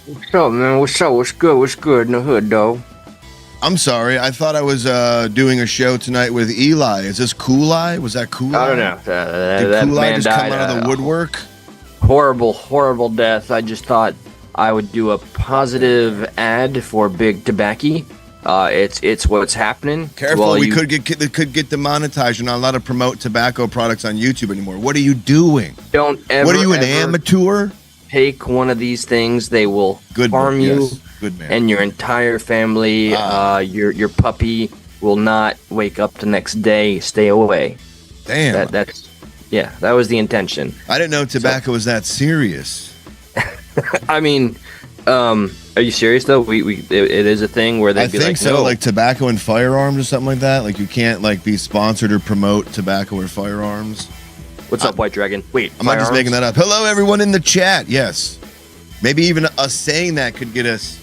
What's up, man? What's up? What's good? What's good in the hood, though? I'm sorry. I thought I was doing a show tonight with Eli. Is this Kool-I? Was that Kool-I? I don't know. Did That Kool-I man just died. come out of the woodwork? Horrible, horrible death. I just thought I would do a positive ad for Big Tobacco. It's what's happening. Careful, we could get demonetized. You're not allowed to promote tobacco products on YouTube anymore. What are you doing? Don't ever. What are you, an ever amateur? Take one of these things. They will harm you. Yes. Good man. And your entire family. Your puppy will not wake up the next day. Stay away. Damn. That was the intention. I didn't know tobacco was that serious. I mean, are you serious though? It is a thing where I think so. No. Like tobacco and firearms or something like that. Like you can't like be sponsored or promote tobacco or firearms. What's up, White Dragon? Wait, I'm not just making that up. Hello, everyone in the chat. Yes, maybe even us saying that could get us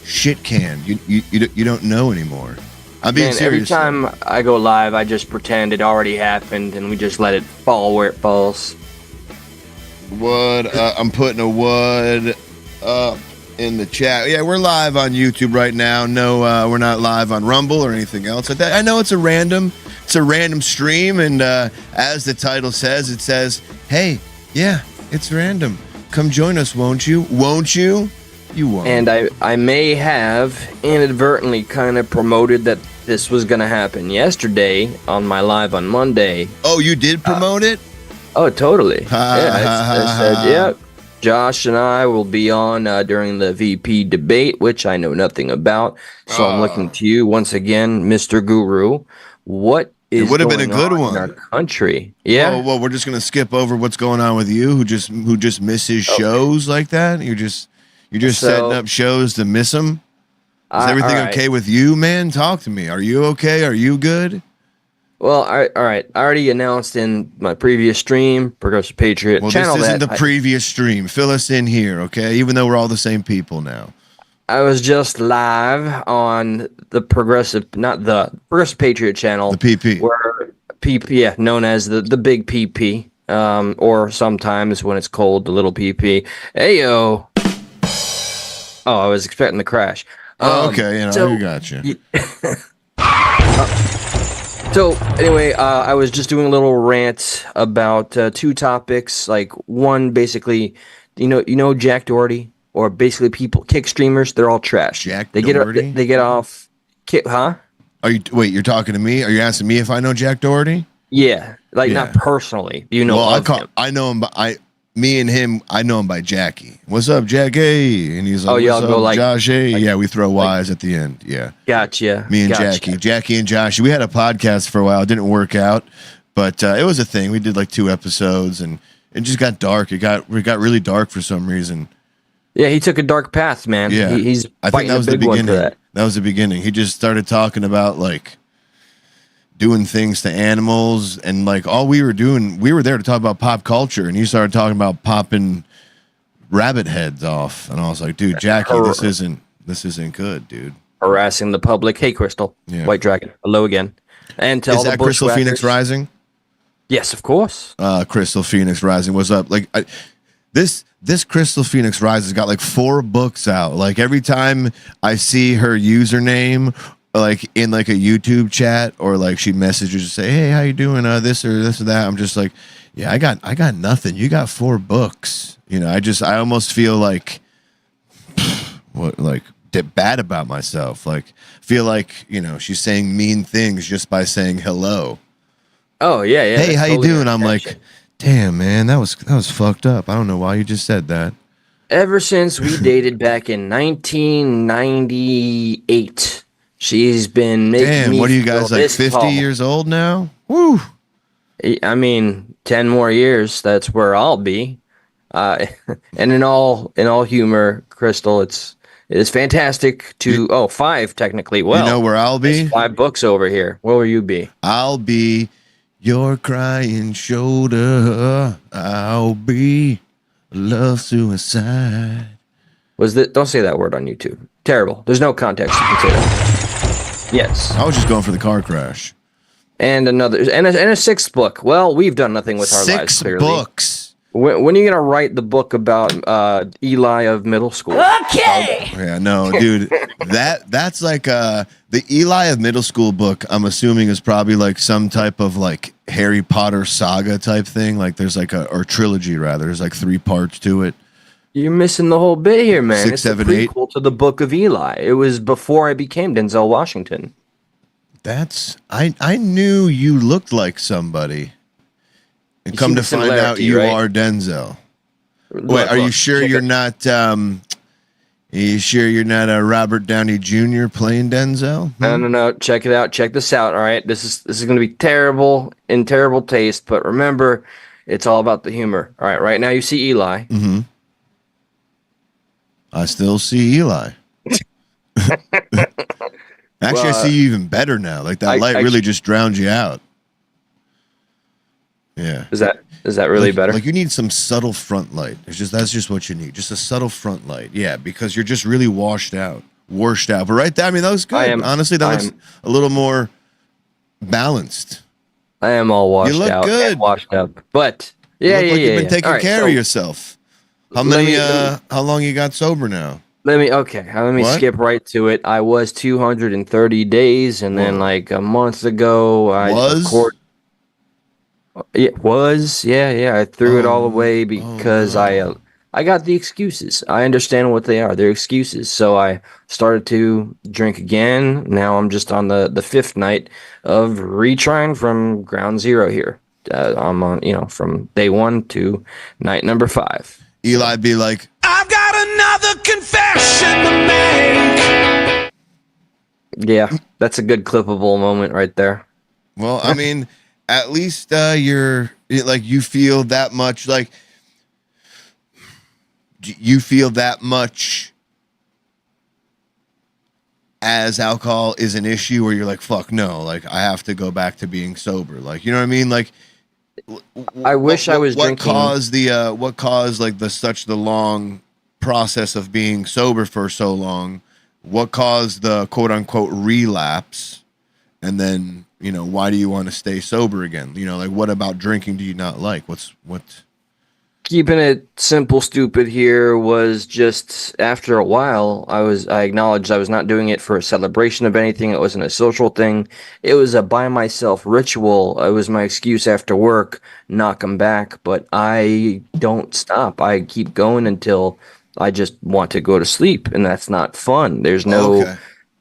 shit canned. You don't know anymore. I'm being serious. Every time I go live, I just pretend it already happened, and we just let it fall where it falls. I'm putting a wood up in the chat. Yeah, we're live on YouTube right now. No, we're not live on Rumble or anything else like that. I know it's a random stream, and as the title says, it says, "Hey, yeah, it's random. Come join us, won't you? Won't you? You won't." And I may have inadvertently kind of promoted that this was going to happen yesterday on my live on Monday. Oh, you did promote it? Oh, totally. I said, yep. Josh and I will be on during the VP debate, which I know nothing about. So I'm looking to you once again, Mr. Guru. What is it would have been a good one in our country? Yeah. Well, we're just gonna skip over what's going on with you, who just misses shows like that. You're just setting up shows to miss them. Is everything okay with you, man? Talk to me. Are you okay? Are you good? Well, all right. I already announced in my previous stream, Progressive Patriot channel. Well, this isn't the previous stream. Fill us in here, okay? Even though we're all the same people now. I was just live on the Progressive Patriot channel. The PP. Where PP, known as the big PP, or sometimes when it's cold, the little PP. Ayo. Oh, I was expecting the crash. Okay, you got you. So anyway, I was just doing a little rant about two topics. Like one, basically, you know Jack Doherty, or basically people kick streamers. They're all trash. Doherty? They get off. Huh? You're talking to me? Are you asking me if I know Jack Doherty? Yeah, not personally. You know, I know him. Me and him, I know him by Jackie. What's up, Jackie? And he's like, y'all go like Josh A? Yeah, we throw Y's at the end. Yeah. Gotcha. Me and Jackie and Josh. We had a podcast for a while. It didn't work out, but it was a thing. We did like 2 episodes, and it just got dark. It got really dark for some reason. Yeah, he took a dark path, man. Yeah, I think that was the beginning. That was the beginning. He just started talking about like doing things to animals, and like all we were doing, we were there to talk about pop culture, and he started talking about popping rabbit heads off, and I was like, dude, Jackie, this isn't good, dude. Harassing the public. Hey, Crystal, White Dragon, hello again. And tell the Crystal Phoenix Rising? Yes, of course. Crystal Phoenix Rising, what's up? Like this Crystal Phoenix Rising has got like 4 books out. Like every time I see her username, like in like a YouTube chat, or like she messages to say, hey, how you doing? This or that. I'm just like, yeah, I got nothing. You got 4 books. I almost feel like bad about myself. Like feel like, she's saying mean things just by saying hello. Oh yeah. Hey, how you doing? I'm like, damn, man, that was fucked up. I don't know why you just said that. Ever since we dated back in 1998. She's been making me. What are you guys, like 50 years old now? Woo! I mean, 10 more years, that's where I'll be. And in all humor, Crystal, it is fantastic to 5 technically. Well, you know where I'll be? 5 books over here. Where will you be? I'll be your crying shoulder. I'll be love suicide. Don't say that word on YouTube. Terrible. There's no context. You can say that. Yes. I was just going for the car crash. And a 6th book. Well, we've done nothing with our lives, 6 clearly. books. When are you gonna write the book about Eli of middle school? Okay. Yeah, no, dude. That's like the Eli of middle school book, I'm assuming is probably like some type of like Harry Potter saga type thing. Like there's like or trilogy rather. There's like 3 parts to it. You're missing the whole bit here, man. 6, It's 7, a 8. prequel to the Book of Eli. It was before I became Denzel Washington. I knew you looked like somebody. And You come see to the find out similarity, you right? are Denzel. Look, Wait, are you look, sure check you're it. not you sure you're not a Robert Downey Jr. playing Denzel? No. Check it out. Check this out. All right. This is going to be terrible in terrible taste, but remember, it's all about the humor. All right. Right now, you see Eli. Mm-hmm. I still see Eli. Actually, I see you even better now. Like that light really just drowned you out. Yeah. Is that really better? Like you need some subtle front light. That's just what you need. Just a subtle front light. Yeah, because you're just really washed out. But right there, I mean, that was good. Honestly, that looks a little more balanced. I am all washed out. You look good. And washed up. But you look like you've been taking care of yourself. How long you got sober now? Let me skip right to it. I was 230 days, and then like a month ago, It was, yeah. I threw it all away because I got the excuses. I understand what they are. They're excuses. So I started to drink again. Now I'm just on the 5th night of retrying from ground zero here. I'm on, from day 1 to night number 5. Eli be like, I've got another confession to make. Yeah, that's a good clippable moment right there. Well, I mean, at least you feel that much like you feel that much as alcohol is an issue where you're like, fuck no, like I have to go back to being sober. Like, you know what I mean? Like I wish I was drinking. What caused like the long process of being sober for so long? What caused the quote unquote relapse? And then, why do you want to stay sober again? Like what about drinking do you not like? What? Keeping it simple, stupid here was just after a while, I acknowledged I was not doing it for a celebration of anything. It wasn't a social thing. It was a by myself ritual. It was my excuse after work, knock 'em back, but I don't stop. I keep going until I just want to go to sleep, and that's not fun. There's no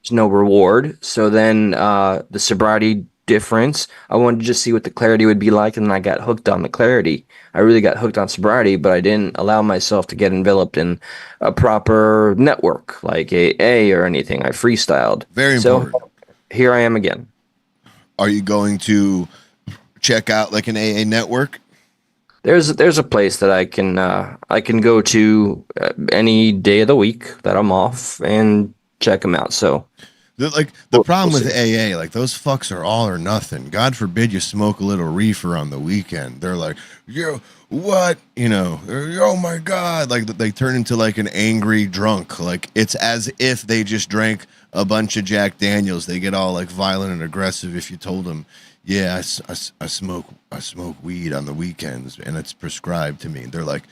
reward. So then the sobriety difference, I wanted to just see what the clarity would be like, and then I got hooked on the clarity. I really got hooked on sobriety, but I didn't allow myself to get enveloped in a proper network like AA or anything. I freestyled. Very important. So here I am again. Are you going to check out like an AA network? There's a place that I can go to any day of the week that I'm off and check them out. So the problem with AA, like those fucks are all or nothing. God forbid you smoke a little reefer on the weekend. They're like, yo, what? Oh my God. Like they turn into like an angry drunk. Like it's as if they just drank a bunch of Jack Daniels. They get all like violent and aggressive if you told them, yeah, I smoke weed on the weekends and it's prescribed to me. They're like,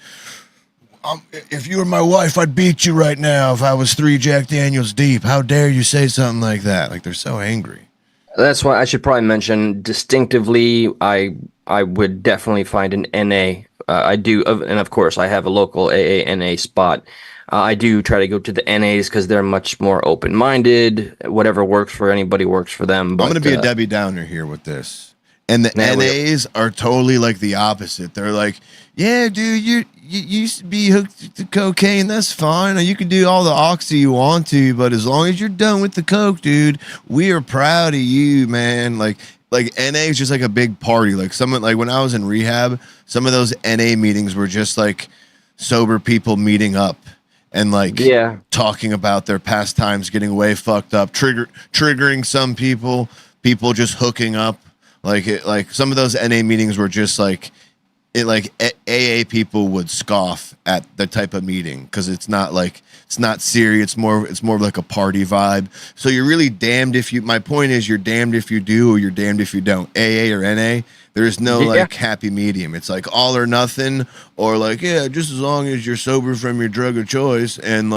if you were my wife, I'd beat you right now if I was 3 Jack Daniels deep. How dare you say something like that? Like they're so angry. That's why I should probably mention distinctively. I would definitely find an NA. I do, and of course, I have a local AA NA spot. I do try to go to the NAs because they're much more open-minded. Whatever works for anybody works for them. But, I'm going to be a Debbie Downer here with this. And the NAs are totally like the opposite. They're like, yeah, dude, you used to be hooked to cocaine. That's fine. You can do all the oxy you want to, but as long as you're done with the coke, dude, we are proud of you, man. Like NA is just like a big party. Like when I was in rehab, some of those NA meetings were just like sober people meeting up and like talking about their past times, getting way fucked up, triggering some people just hooking up. Like some of those NA meetings were just like it like AA people would scoff at the type of meeting because it's not serious. It's more like a party vibe. So you're really damned if you. My point is, you're damned if you do, or you're damned if you don't. AA or NA, there's no like happy medium. It's like all or nothing, or like just as long as you're sober from your drug of choice, and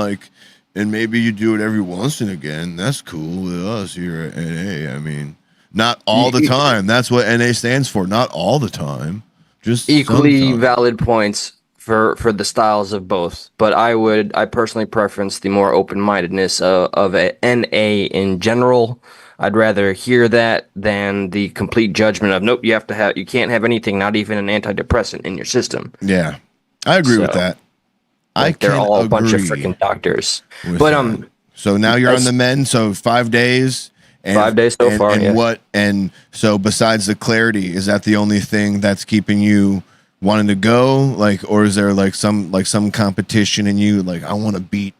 maybe you do it every once and again. That's cool with us here at NA. I mean, not all the time. That's what NA stands for. Not all the time. Just equally sometimes. valid points for the styles of both, but I personally preference the more open-mindedness of a NA in general. I'd rather hear that than the complete judgment of nope, you can't have anything, not even an antidepressant in your system. Yeah, I agree with that. They're all a bunch of freaking doctors. But so now you're on the mend. So 5 days. And, 5 days so far. And so besides the clarity, is that the only thing that's keeping you wanting to go? Like, or is there some competition in you? Like, I want to beat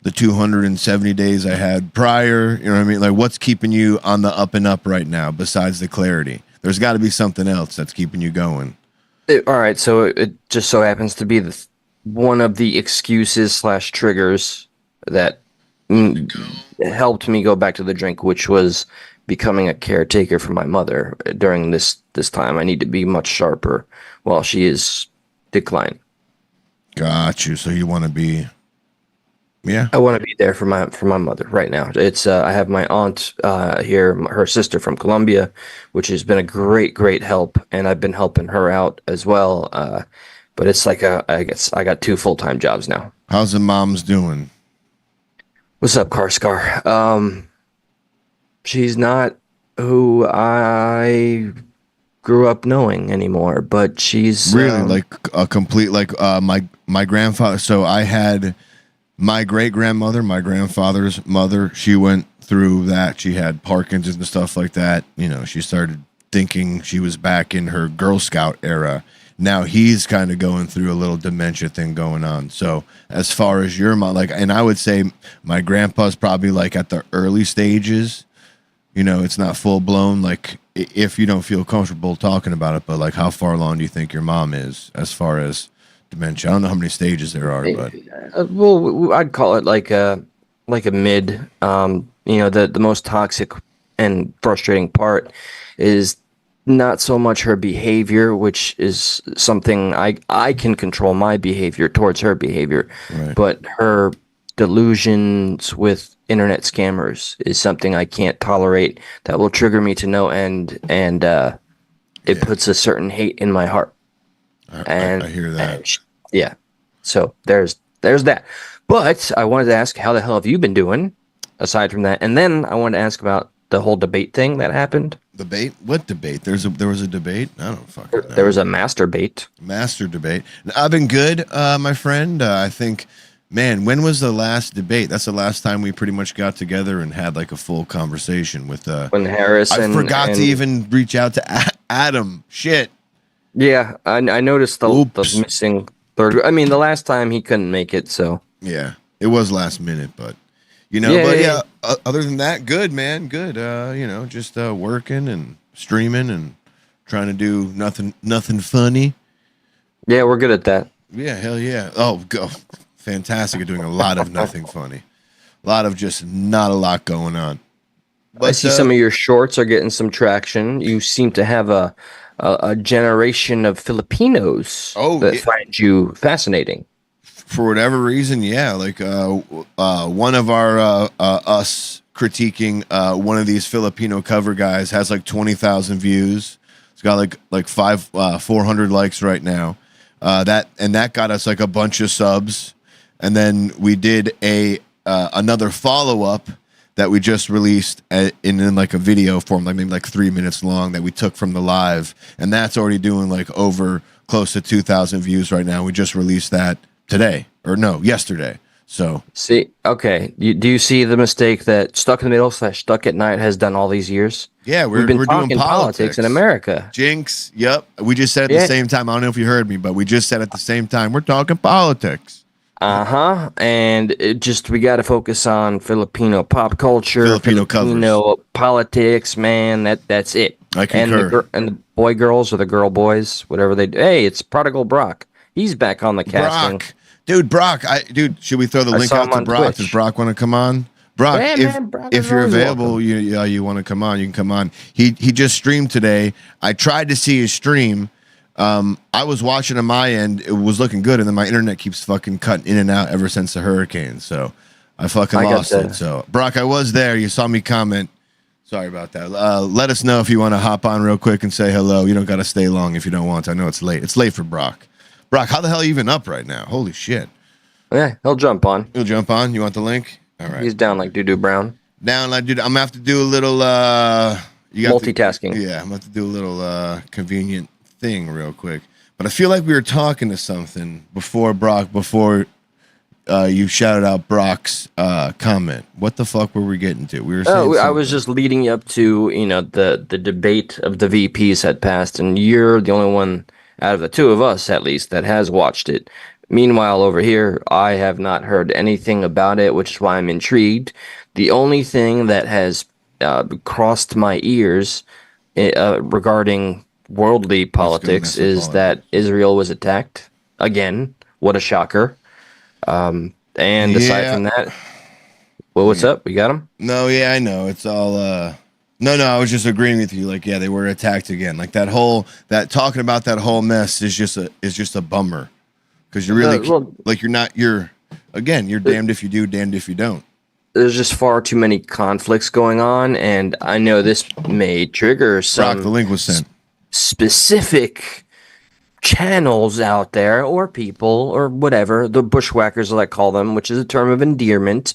the 270 days I had prior. You know what I mean? Like, what's keeping you on the up and up right now besides the clarity? There's got to be something else that's keeping you going. All right. So it just so happens to be one of the excuses / triggers that helped me go back to the drink, which was becoming a caretaker for my mother during this time. I need to be much sharper while she is declining. Got you. So you want to be, I want to be there for my mother right now. It's I have my aunt here, her sister from Colombia, which has been a great help, and I've been helping her out as well. But it's like I guess I got 2 full-time jobs now. How's the mom's doing? What's up, Karscar? She's not who I grew up knowing anymore, but she's really like a complete my grandfather. So I had my great grandmother, my grandfather's mother. She went through that. She had Parkinson's and stuff like that. You know, she started thinking she was back in her Girl Scout era. Now he's kind of going through a little dementia thing going on. So as far as your mom, and I would say my grandpa's probably like at the early stages. You know, it's not full blown. Like if you don't feel comfortable talking about it, but like how far along do you think your mom is as far as dementia? I don't know how many stages there are, but well, I'd call it like a mid. The most toxic and frustrating part is not so much her behavior, which is something I can control my behavior towards her behavior, right. But her delusions with internet scammers is something I can't tolerate. That will trigger me to no end, and it puts a certain hate in my heart. I hear that. So there's that. But I wanted to ask, how the hell have you been doing aside from that? And then I wanted to ask about the whole debate thing that happened. Debate? What debate? There was a debate? I don't fucking know. There was a master debate. Master debate. I've been good, my friend. I think, man, when was the last debate? That's the last time we pretty much got together and had like a full conversation with when Harris I forgot to even reach out to Adam. Shit. Yeah, I noticed the missing third. I mean, the last time he couldn't make it, so. Yeah, it was last minute, but other than that, good, man, good. Just working and streaming and trying to do nothing funny. Yeah, we're good at that. Yeah, hell yeah. Oh, go fantastic at doing a lot of nothing funny. A lot of just not a lot going on. But I see some of your shorts are getting some traction. You seem to have a generation of Filipinos that find you fascinating. For whatever reason, yeah. Like one of our us critiquing one of these Filipino cover guys has like 20,000 views. It's got like 400 likes right now. That got us like a bunch of subs. And then we did another follow-up that we just released in like a video form, like maybe like 3 minutes long, that we took from the live, and that's already doing like over close to 2,000 views right now. We just released that yesterday. So see, okay, do you see the mistake that Stuck in the Middle / Stuck at Night has done all these years? Yeah, we're doing politics in America. Jinx, yep. We just said at the same time. I don't know if you heard me, but we just said at the same time we're talking politics. And we got to focus on Filipino pop culture, Filipino politics, man. That's it. I concur. And boy girls or the girl boys, whatever they do. Hey, it's Prodigal Brock. He's back on the casting. Brock, should we throw the link saw out him to on Brock? Twitch. Does Brock want to come on? Brock, Hey, man, Brock if is you're always available, welcome. you want to come on, you can come on. He just streamed today. I tried to see his stream. I was watching on my end. It was looking good, and then my internet keeps fucking cutting in and out ever since the hurricane. So I fucking lost it. So Brock, I was there. You saw me comment. Sorry about that. Let us know if you want to hop on real quick and say hello. You don't got to stay long if you don't want to. I know it's late. It's late for Brock. Brock, how the hell are you even up right now? Holy shit. Yeah, he'll jump on. He'll jump on. You want the link? All right. He's down like Doo-Doo Brown. Down like dude. I'm gonna have to do a little Multitasking. I'm gonna have to do a little convenient thing real quick. But I feel like we were talking to something before Brock, you shouted out Brock's comment. What the fuck were we getting to? We were saying I was just leading you up to, the debate of the VPs had passed, and you're the only one out of the two of us, at least, that has watched it. Meanwhile, over here, I have not heard anything about it, which is why I'm intrigued. The only thing that has crossed my ears regarding worldly politics is that Israel was attacked again. What a shocker. And aside from that, well, what's up? We got them? No, yeah, I know. It's all no, I was just agreeing with you. Like, yeah, they were attacked again. Like that talking about that whole mess is just a bummer. Because you're really you're damned if you do, damned if you don't. There's just far too many conflicts going on, and I know this may trigger some Brock, the link was sent. Specific channels out there, or people, or whatever, the bushwhackers, as I call them, which is a term of endearment.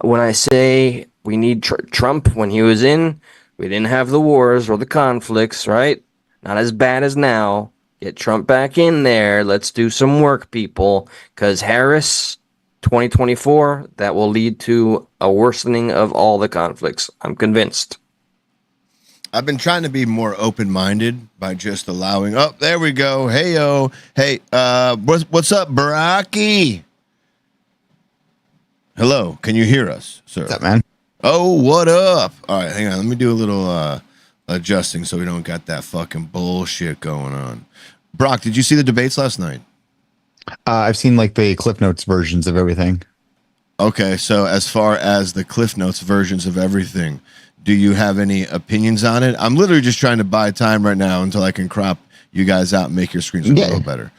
When I say we need Trump, when he was in, we didn't have the wars or the conflicts, right? Not as bad as now. Get Trump back in there. Let's do some work, people. Because Harris, 2024, that will lead to a worsening of all the conflicts. I'm convinced. I've been trying to be more open-minded by just allowing. Oh, there we go. Hey-o. Hey, what's up, Baraki? Hello. Can you hear us, sir? What's up, man? Oh, what up? All right, hang on. Let me do a little adjusting so we don't got that fucking bullshit going on. Brock, did you see the debates last night? I've seen like the Cliff Notes versions of everything. Okay, so as far as the Cliff Notes versions of everything, do you have any opinions on it? I'm literally just trying to buy time right now until I can crop you guys out and make your screens look a little better.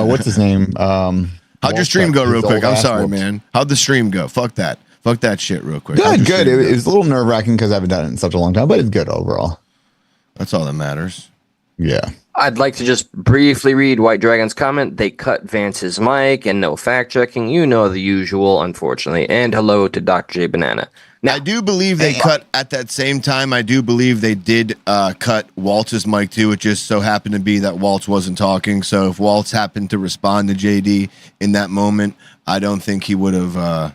What's his name? How'd your stream go real quick? I'm sorry, man. How'd the stream go? Fuck that shit real quick. Good. It was a little nerve-wracking because I haven't done it in such a long time, but it's good overall. That's all that matters. Yeah. I'd like to just briefly read White Dragon's comment. They cut Vance's mic and no fact-checking. You know the usual, unfortunately. And hello to Dr. J Banana. Now, I do believe they cut at that same time. I do believe they did cut Walt's mic too. It just so happened to be that Waltz wasn't talking. So if Waltz happened to respond to JD in that moment, I don't think he would have,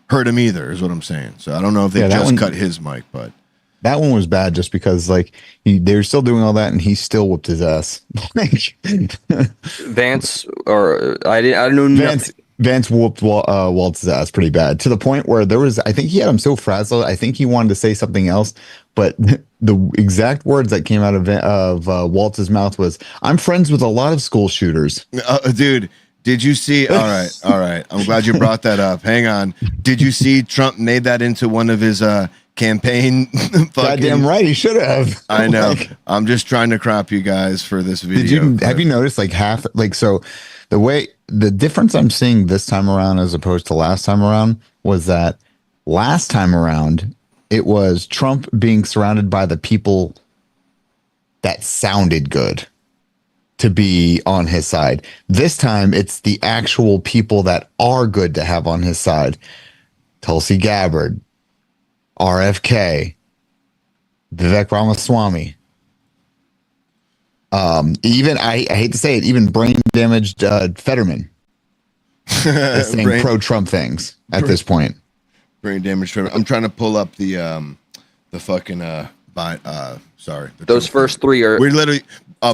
hurt him either, is what I'm saying. So I don't know if they just cut his mic, but that one was bad just because like they're still doing all that and he still whooped his ass. Vance, or I don't know. Vance whooped Walt's ass pretty bad to the point where I think he had him so frazzled. I think he wanted to say something else, but the exact words that came out of Walt's mouth was, "I'm friends with a lot of school shooters." Dude, did you see? All right. I'm glad you brought that up. Hang on. Did you see Trump made that into one of his campaign? Goddamn right, he should have. I know. I'm just trying to crop you guys for this video. Have you noticed the difference I'm seeing this time around as opposed to last time around was that last time around it was Trump being surrounded by the people that sounded good to be on his side. This time it's the actual people that are good to have on his side. Tulsi Gabbard, RFK, Vivek Ramaswamy. Even I hate to say it, even brain damaged Fetterman is saying pro-Trump things at this point. Brain damaged Fetterman. I'm trying to pull up the fucking those first three are we're literally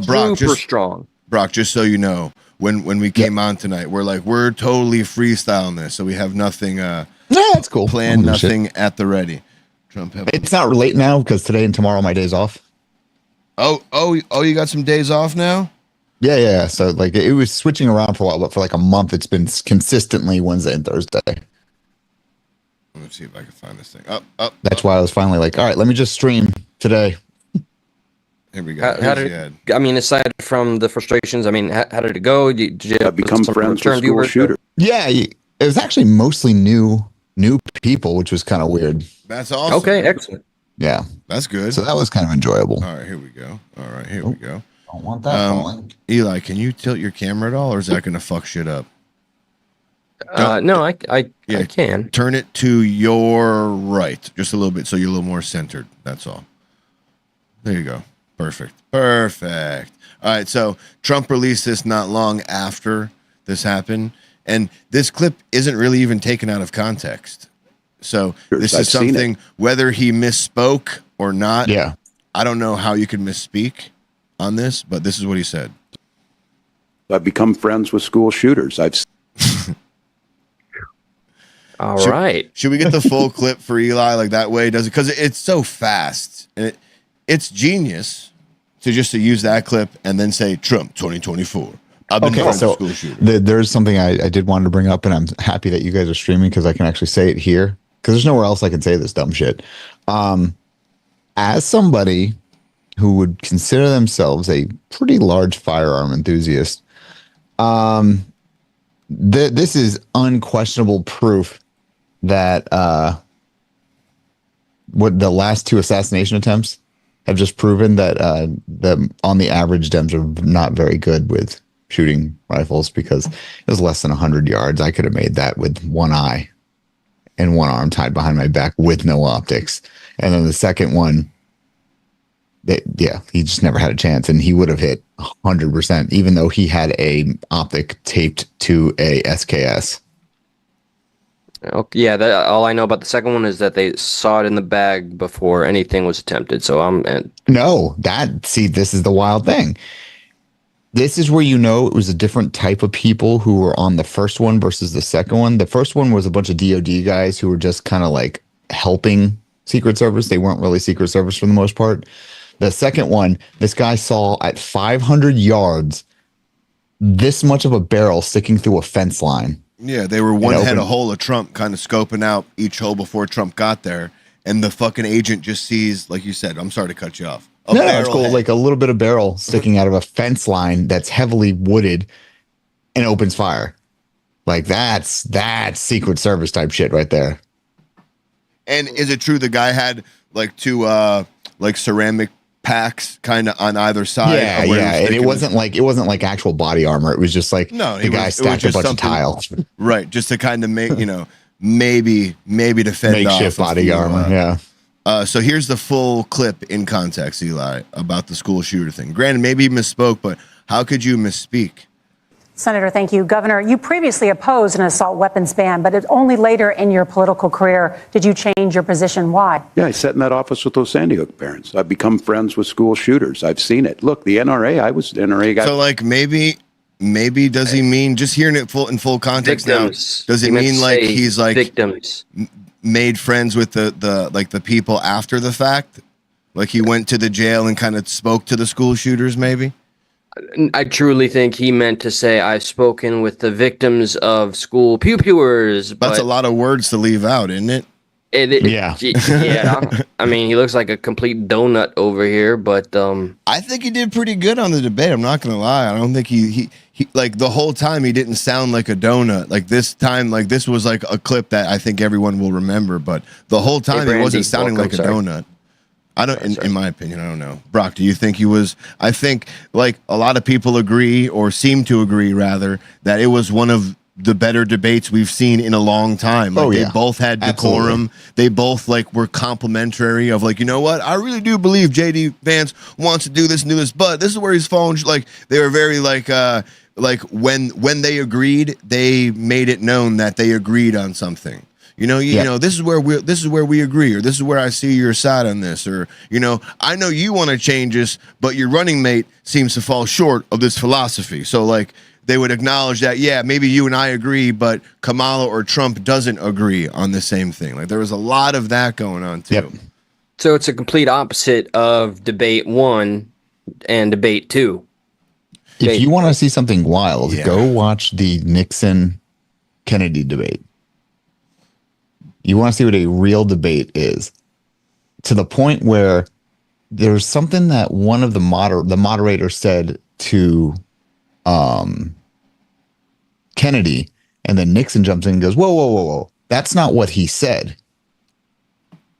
Brock, super strong. Brock, just so you know, when we came on tonight, we're totally freestyling this, so we have nothing that's cool. Planned, nothing at the ready. It's not late now because today and tomorrow my days off. Oh, you got some days off now? Yeah. So like it was switching around for a while, but for like a month, it's been consistently Wednesday and Thursday. Let me see if I can find this thing. That's why I was finally like, all right, let me just stream today. Here we go. I mean, aside from the frustrations, I mean, how did it go? Did you become friends with school shooter? Yeah, it was actually mostly new people, which was kind of weird. That's awesome. Okay, excellent. Yeah, that's good. So that was kind of enjoyable. All right, here we go. Don't want that falling. Eli, can you tilt your camera at all, or is that going to fuck shit up? No, I can. Turn it to your right, just a little bit, so you're a little more centered. That's all. There you go. Perfect. All right, so Trump released this not long after this happened, and this clip isn't really even taken out of context. So this is something, whether he misspoke or not. Yeah, I don't know how you can misspeak on this, but this is what he said. I've become friends with school shooters. All right. Should we get the full clip for Eli? Like that way, does it? Because it's so fast, and it's genius to use that clip and then say Trump 2024. I've been friends with school shooters. There's something I did want to bring up, and I'm happy that you guys are streaming because I can actually say it here because there's nowhere else I can say this dumb shit. As somebody who would consider themselves a pretty large firearm enthusiast, this is unquestionable proof that what the last two assassination attempts have just proven that on the average Dems are not very good with shooting rifles because it was less than 100 yards. I could have made that with one eye and one arm tied behind my back with no optics. And then the second one, he just never had a chance, and he would have hit 100%, even though he had a optic taped to a SKS. Okay, yeah, all I know about the second one is that they saw it in the bag before anything was attempted. So this is the wild thing. This is where you know it was a different type of people who were on the first one versus the second one. The first one was a bunch of DOD guys who were just kind of like helping Secret Service. They weren't really Secret Service for the most part. The second one, this guy saw at 500 yards this much of a barrel sticking through a fence line. Yeah, they were one head a hole of Trump, kind of scoping out each hole before Trump got there. And the fucking agent just sees, like you said, I'm sorry to cut you off. No, it's cool. Like a little bit of barrel sticking out of a fence line that's heavily wooded and opens fire. Like that's Secret Service type shit right there. And is it true the guy had like two like ceramic packs kind of on either side? Yeah. And it wasn't like actual body armor. It was just like the guy stacked a bunch of tiles. Right, just to kind of make, maybe to fend makeshift off body armor. Yeah. So here's the full clip in context, Eli, about the school shooter thing. Granted, maybe he misspoke, but how could you misspeak? Senator, thank you. Governor, you previously opposed an assault weapons ban, but it's only later in your political career did you change your position. Why? Yeah, I sat in that office with those Sandy Hook parents. I've become friends with school shooters. I've seen it. Look, the NRA, I was the NRA guy. So like maybe does he mean, just hearing it in full context victims. Now, does it mean like he's like victims made friends with the people after the fact? Like he went to the jail and kind of spoke to the school shooters maybe? I truly think he meant to say I've spoken with the victims of school pew-pewers. That's a lot of words to leave out, isn't it? Yeah. I mean, he looks like a complete donut over here, but I think he did pretty good on the debate. I'm not gonna lie. I don't think he like the whole time he didn't sound like a donut. Like this time, like this was like a clip that I think everyone will remember. But the whole time he wasn't sounding like a donut. I don't, in my opinion, I don't know. Brock, do you think he was? I think like a lot of people agree or seem to agree rather that it was one of the better debates we've seen in a long time. Like they both had decorum. Absolutely. They both like were complimentary of like, you know what? I really do believe JD Vance wants to do this and do this, but this is where he's falling. Like they were very like when they agreed, they made it known that they agreed on something. You know, this is where we agree, or this is where I see your side on this, or I know you want to change this, but your running mate seems to fall short of this philosophy. So like they would acknowledge that, yeah, maybe you and I agree, but Kamala or Trump doesn't agree on the same thing. Like there was a lot of that going on too. Yep. So it's a complete opposite of debate one, and debate too. If you want to see something wild, Yeah. go watch the Nixon Kennedy debate. You want to see what a real debate is, to the point where there's something that one of the moderator said to Kennedy, and then Nixon jumps in and goes, whoa, whoa, whoa, whoa. That's not what he said.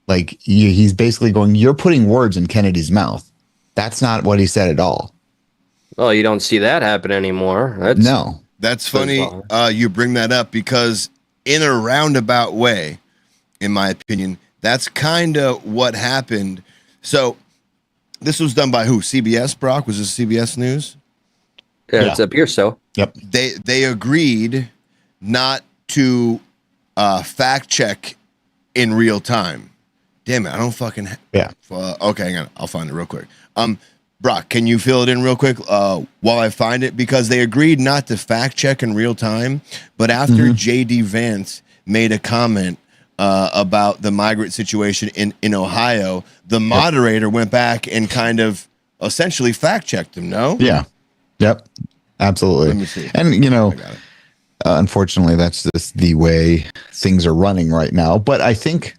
Like, he's basically going, you're putting words in Kennedy's mouth. That's not what he said at all. Well, you don't see that happen anymore. No. That's funny. You bring that up because in a roundabout way, in my opinion, that's kind of what happened. So this was done by who? CBS, Brock? Was this CBS News? Yeah, it's up here, so. Yep. They agreed not to fact check in real time. Damn it, I don't fucking... okay, hang on. I'll find it real quick. Brock, can you fill it in real quick while I find it? Because they agreed not to fact check in real time, but after J.D. Vance made a comment about the migrant situation in Ohio, the moderator went back and kind of essentially fact checked him, no? Yeah. Yep. Absolutely. Let me see. And, unfortunately, that's just the way things are running right now. But I think,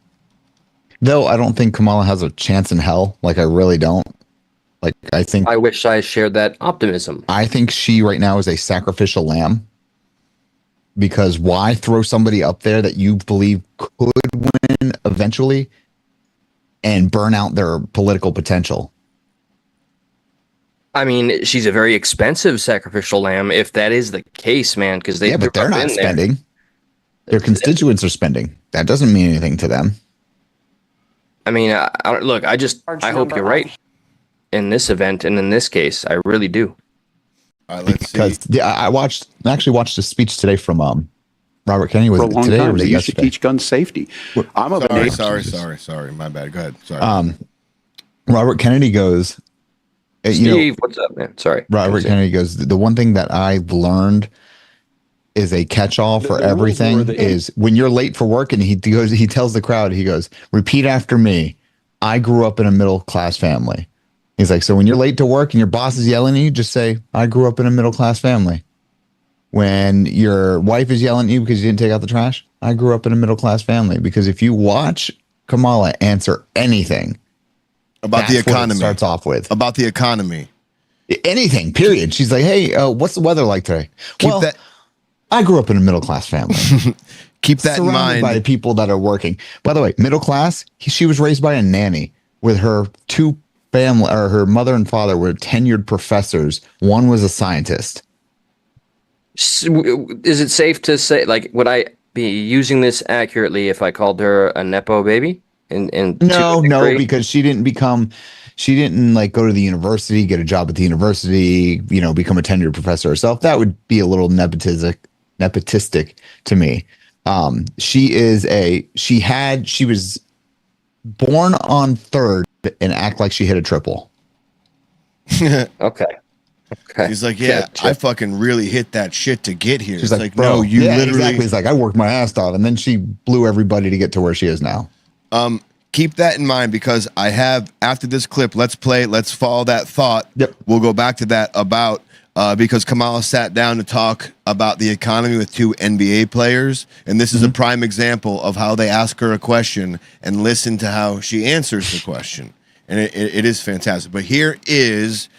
though, I don't think Kamala has a chance in hell. Like, I really don't. Like, I wish I shared that optimism. I think she right now is a sacrificial lamb, because why throw somebody up there that you believe could win eventually and burn out their political potential? I mean, she's a very expensive sacrificial lamb if that is the case, man, because but they're not spending. Their constituents are spending. That doesn't mean anything to them. I mean, I hope you're right in this event and in this case. I really do. All right, let's because see. I actually watched a speech today from Robert Kennedy. Was For a it long today time, or was they it used to yesterday? teach gun safety. I'm of an age. Sorry. My bad. Go ahead. Sorry. Robert Kennedy goes, Steve, what's up, man? Sorry. Robert Kennedy goes, the one thing that I've learned is a catch-all for everything is when you're late for work, and he tells the crowd, he goes, repeat after me. I grew up in a middle-class family. He's like, so when you're late to work and your boss is yelling at you, just say, I grew up in a middle-class family. When your wife is yelling at you because you didn't take out the trash, I grew up in a middle-class family. Because if you watch Kamala answer anything about the economy, starts off with about the economy, anything, period. She's like, hey, what's the weather like today? I grew up in a middle-class family. Keep that in mind. By people that are working. By the way, middle class, she was raised by a nanny with her two family, or her mother and father were tenured professors. One was a scientist. Is it safe to say, like, would I be using this accurately if I called her a Nepo baby? No, because she didn't like go to the university, get a job at the university, become a tenured professor herself. That would be a little nepotistic to me. She was born on third and act like she hit a triple. Okay. He's like, I fucking really hit that shit to get here. She's like, no, you literally. Exactly. It's like, I worked my ass off, and then she blew everybody to get to where she is now. Keep that in mind, because I have, after this clip, let's follow that thought. Yep. We'll go back to that about, because Kamala sat down to talk about the economy with two NBA players. And this is a prime example of how they ask her a question and listen to how she answers the question. And it is fantastic. But here is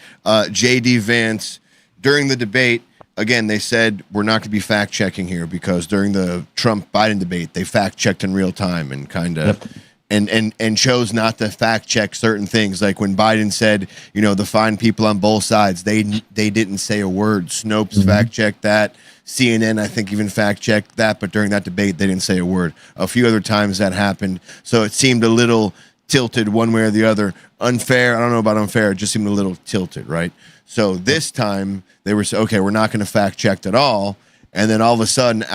J.D. Vance during the debate. Again, they said we're not going to be fact checking here, because during the Trump-Biden debate, they fact checked in real time and kind of and chose not to fact check certain things. Like when Biden said, the fine people on both sides, they didn't say a word. Snopes fact checked that. CNN, I think, even fact checked that. But during that debate, they didn't say a word. A few other times that happened. So it seemed a little tilted one way or the other. Unfair. I don't know about unfair. It just seemed a little tilted, right? So this time they were okay, we're not going to fact check at all. And then all of a sudden,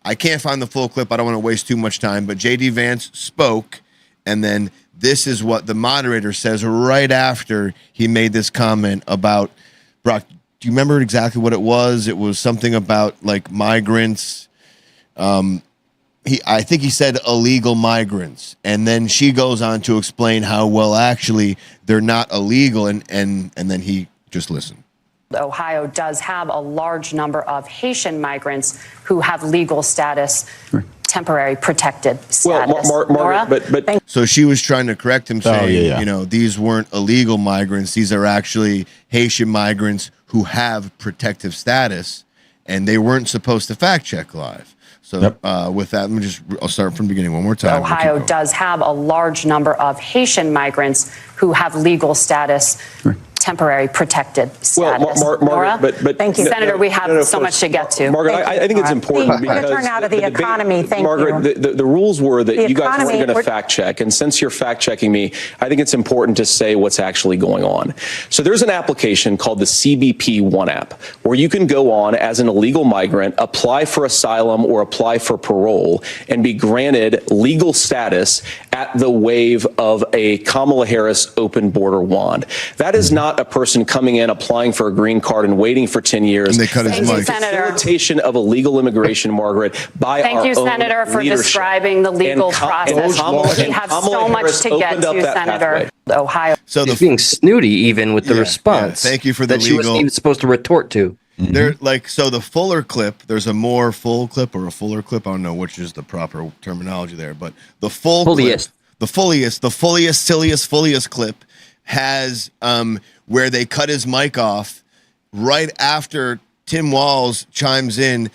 I can't find the full clip. I don't want to waste too much time. But J.D. Vance spoke, and then this is what the moderator says right after he made this comment about, Brock, do you remember exactly what it was? It was something about like migrants. I think he said illegal migrants, and then she goes on to explain how, well, actually they're not illegal, and then he just listened. Ohio does have a large number of Haitian migrants who have legal status, temporary protected status. Well, Margaret, but so she was trying to correct him, saying, you know, these weren't illegal migrants; these are actually Haitian migrants who have protective status, and they weren't supposed to fact check live. So with that, I'll start from the beginning one more time. Ohio does have a large number of Haitian migrants who have legal status, temporary protected status. Margaret, but thank you, Senator. We have so much to get to. Margaret, I think it's important because turn out of the economy. Thank Margaret, you. The rules were that you guys weren't going to we're- fact check, and since you're fact checking me, I think it's important to say what's actually going on. So there's an application called the CBP One app, where you can go on as an illegal migrant, apply for asylum or apply for parole, and be granted legal status at the wave of a Kamala Harris open border wand. That is not a person coming in, applying for a green card and waiting for 10 years. And they cut his mic. Facilitation of illegal immigration, Margaret, by Thank our you, own Senator, for leadership. describing the legal process. We have so much to get to, Senator. Ohio. So He's being snooty even with the response. Thank you for the that she wasn't even supposed to retort to. They're so the fuller clip, there's a more full clip or a fuller clip. I don't know which is the proper terminology there, but the Fulliest. the fulliest clip has where they cut his mic off right after Tim Walz chimes in,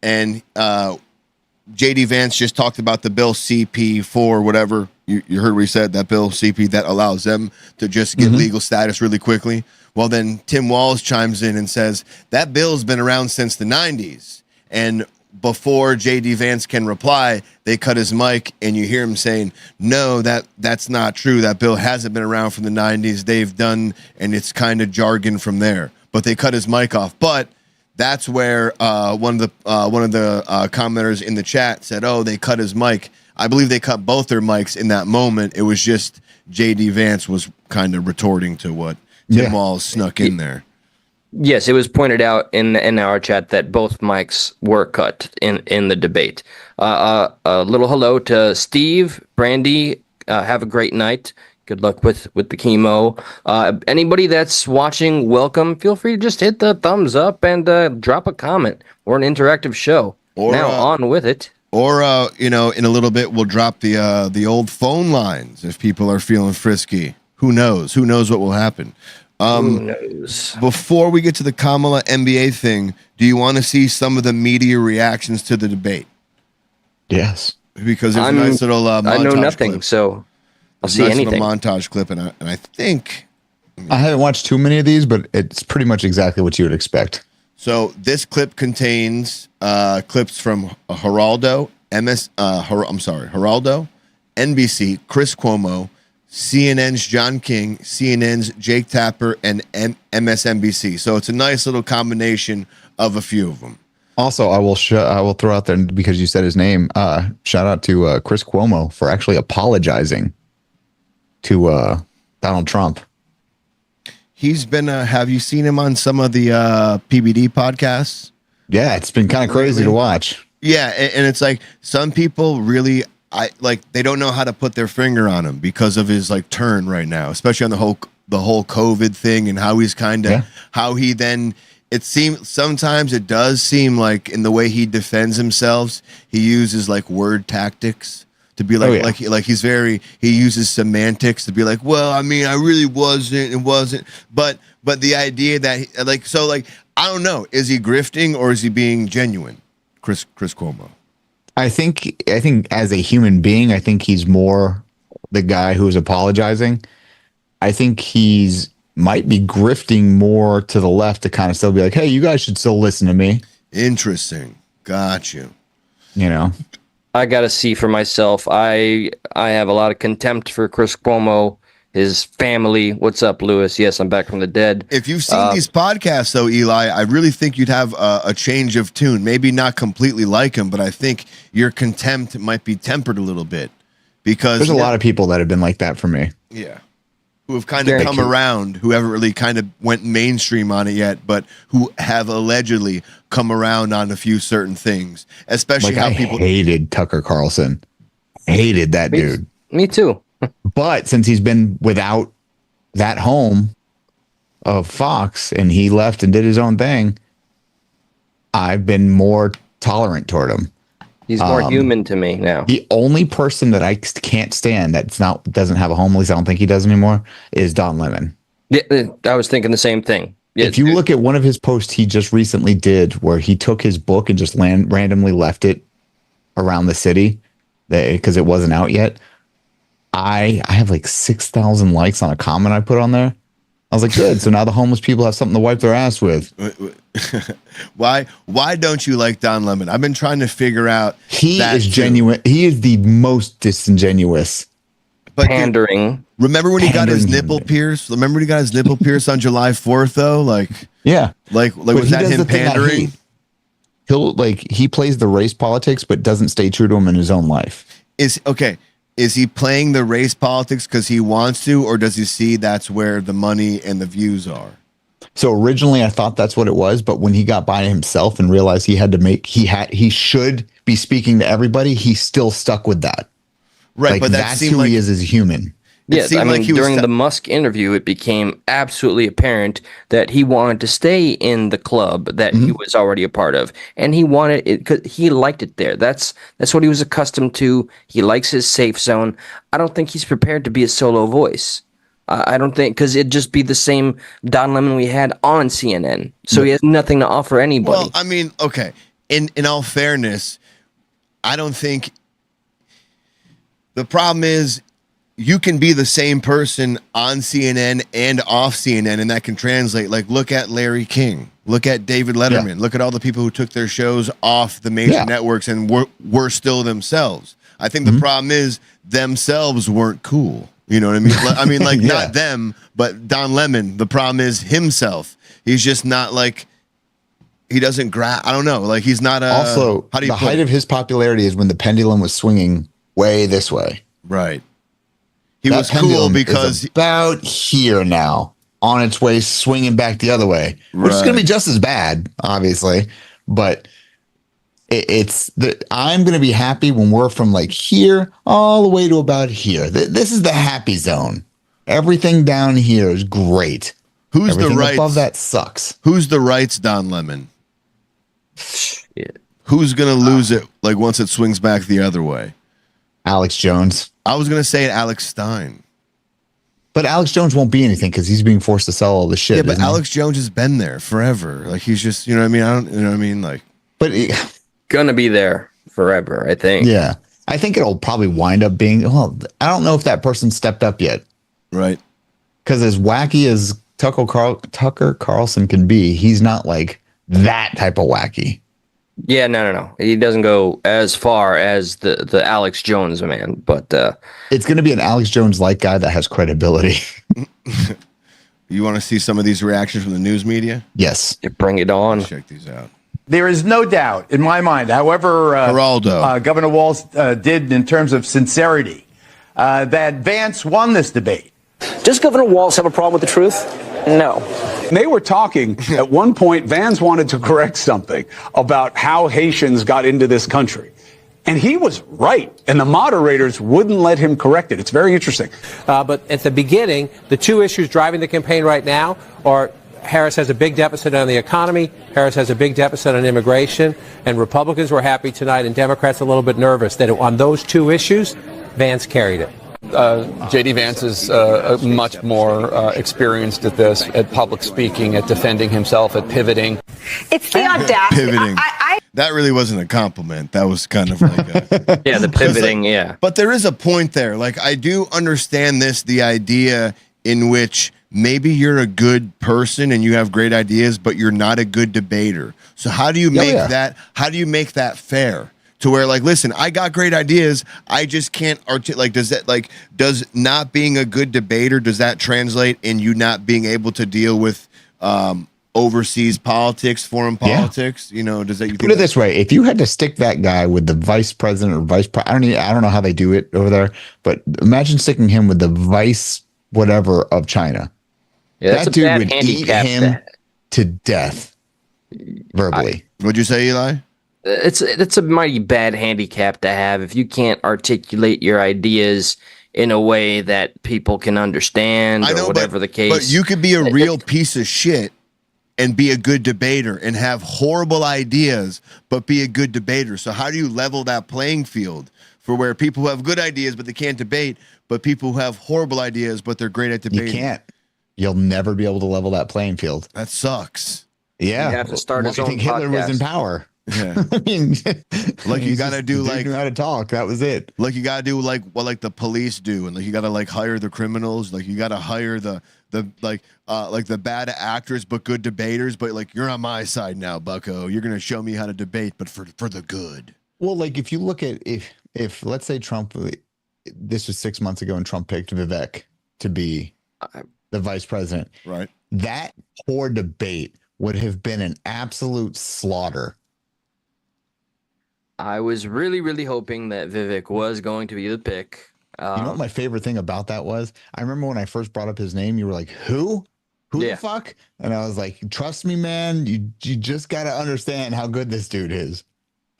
and JD Vance just talked about the bill CP4, whatever you heard what he said, that bill CP that allows them to just get legal status really quickly. Well, then Tim Walz chimes in and says that bill's been around since the 90s. And before JD Vance can reply, they cut his mic, and you hear him saying, no, that's not true. That bill hasn't been around from the 90s. They've done, and it's kind of jargon from there. But they cut his mic off. But that's where one of the commenters in the chat said, oh, they cut his mic. I believe they cut both their mics in that moment. It was just JD Vance was kind of retorting to what Tim Walz snuck in there. Yes, it was pointed out in our chat that both mics were cut in the debate. A little hello to Steve, Brandy. Have a great night. Good luck with the chemo. Anybody that's watching, welcome. Feel free to just hit the thumbs up and drop a comment. We're an interactive show. Or, now on with it. Or in a little bit we'll drop the old phone lines if people are feeling frisky. Who knows? Who knows what will happen? Who knows? Before we get to the Kamala NBA thing, do you want to see some of the media reactions to the debate? Yes. Because there's a nice little montage I know nothing, clip. so I'll There's see a nice anything. little montage clip, and I think I haven't watched too many of these, but it's pretty much exactly what you would expect. so. This clip contains clips from Geraldo, Geraldo, NBC, Chris Cuomo, CNN's John King, CNN's Jake Tapper, and MSNBC. So it's a nice little combination of a few of them. Also, I will throw out there, because you said his name, shout out to Chris Cuomo for actually apologizing to Donald Trump. He's been, have you seen him on some of the PBD podcasts? Yeah, it's been kind of crazy to watch. Yeah, and it's like some people really, they don't know how to put their finger on him because of his turn right now, especially on the whole COVID thing and how he's how he then. It sometimes it does seem like in the way he defends himself, he uses word tactics to be he uses semantics to be like, well, I mean, I really wasn't, it wasn't, but the idea that I don't know, is he grifting or is he being genuine, Chris Cuomo? I think as a human being, I think he's more the guy who's apologizing. I think might be grifting more to the left to kind of still be like, hey, you guys should still listen to me. Interesting. Got you. I got to see for myself. I have a lot of contempt for Chris Cuomo, his family. What's up, Lewis? Yes, I'm back from the dead. If you've seen these podcasts, though, Eli, I really think you'd have a change of tune. Maybe not completely like him, but I think your contempt might be tempered a little bit because there's a lot of people that have been like that for me. Yeah. who have kind of come around, who haven't really kind of went mainstream on it yet, but who have allegedly come around on a few certain things, especially how people hated Tucker Carlson. Hated that dude. Me too. But since he's been without that home of Fox and he left and did his own thing, I've been more tolerant toward him. He's more human to me now. The only person that I can't stand doesn't have a home, at least I don't think he does anymore, is Don Lemon. Yeah, I was thinking the same thing. Yeah, if you look at one of his posts he just recently did where he took his book and just randomly left it around the city because it wasn't out yet, I have like 6,000 likes on a comment I put on there. I was like, good. So now the homeless people have something to wipe their ass with. Why don't you like Don Lemon? I've been trying to figure out. He is genuine. He is the most disingenuous. But pandering. Dude, remember when he got his nipple pierced? Remember when he got his nipple pierced on July 4th though? Like was that him pandering? He plays the race politics but doesn't stay true to him in his own life. Is he playing the race politics because he wants to, or does he see that's where the money and the views are? So originally I thought that's what it was, but when he got by himself and realized he should be speaking to everybody, he still stuck with that. Right, but that's who he is as a human. Yes, I mean, during the Musk interview, it became absolutely apparent that he wanted to stay in the club that he was already a part of, and he wanted it because he liked it there. That's what he was accustomed to. He likes his safe zone. I don't think he's prepared to be a solo voice. I don't think, because it'd just be the same Don Lemon we had on CNN. So he has nothing to offer anybody. Well, I mean, okay. In all fairness, I don't think the problem is. You can be the same person on CNN and off CNN, and that can translate. Like, look at Larry King. Look at David Letterman. Yeah. Look at all the people who took their shows off the major networks and were still themselves. I think the problem is themselves weren't cool. You know what I mean? I mean, like, not them, but Don Lemon. The problem is himself. He's just not like, he doesn't I don't know. Like, he's not a... Also, the height of his popularity is when the pendulum was swinging way this way. Right. He was cool because about here now, on its way swinging back the other way, which is going to be just as bad, obviously. But I'm going to be happy when we're from like here all the way to about here. This is the happy zone. Everything down here is great. Who's Everything the rights? Above that sucks. Who's the rights, Don Lemon? Shit. Who's going to lose it? Like once it swings back the other way. Alex Jones. I was going to say Alex Stein. But Alex Jones won't be anything because he's being forced to sell all the shit. Yeah, but Alex Jones has been there forever. Like, he's just, you know what I mean? You know what I mean? Like, but gonna be there forever, I think. Yeah. I think it'll probably wind up being, well, I don't know if that person stepped up yet. Right. Because as wacky as Tucker Carlson can be, he's not like that type of wacky. Yeah, no. He doesn't go as far as the Alex Jones man, but it's going to be an Alex Jones-like guy that has credibility. You want to see some of these reactions from the news media? Yes. You bring it on. Check these out. There is no doubt in my mind, however Governor Walz did in terms of sincerity, that Vance won this debate. Does Governor Walz have a problem with the truth? No. They were talking at one point. Vance wanted to correct something about how Haitians got into this country. And he was right. And the moderators wouldn't let him correct it. It's very interesting. But at the beginning, the two issues driving the campaign right now are Harris has a big deficit on the economy. Harris has a big deficit on immigration. And Republicans were happy tonight and Democrats a little bit nervous that on those two issues, Vance carried it. J.D. Vance is much more experienced at this, at public speaking, at defending himself, at pivoting. It's the audacity. Pivoting. That really wasn't a compliment. That was kind of like a... Yeah, the pivoting, yeah. But there is a point there. Like, I do understand the idea in which maybe you're a good person and you have great ideas, but you're not a good debater. So how do you make that? How do you make that fair? To where, like, listen, I got great ideas. I just can't articulate. Like, does not being a good debater, does that translate in you not being able to deal with overseas politics, foreign politics? You know, does that? Put it this way: if you had to stick that guy with the vice president or I don't know how they do it over there, but imagine sticking him with the vice whatever of China. Yeah, that's That a dude bad would eat handicap. him to death verbally. What'd you say, Eli? It's a mighty bad handicap to have if you can't articulate your ideas in a way that people can understand or whatever the case. But you could be a real piece of shit and be a good debater and have horrible ideas, but be a good debater. So how do you level that playing field for where people who have good ideas, but they can't debate, but people who have horrible ideas, but they're great at debating? You can't. You'll never be able to level that playing field. That sucks. Yeah. You have to start his I own think Hitler was in podcast. power. Yeah. I mean, like you got to do like knew how to talk. That was it. Like you got to do like what like the police do, and like you got to like hire the criminals. Like you got to hire the the bad actors but good debaters. But like you're on my side now, Bucko. You're gonna show me how to debate, but for the good. Well, like if you look at if let's say Trump, this was 6 months ago, and Trump picked Vivek to be the vice president. Right. That poor debate would have been an absolute slaughter. I was really, really hoping that Vivek was going to be the pick. You know what my favorite thing about that was? I remember when I first brought up his name, you were like, who? Who the fuck? And I was like, trust me, man, you just got to understand how good this dude is.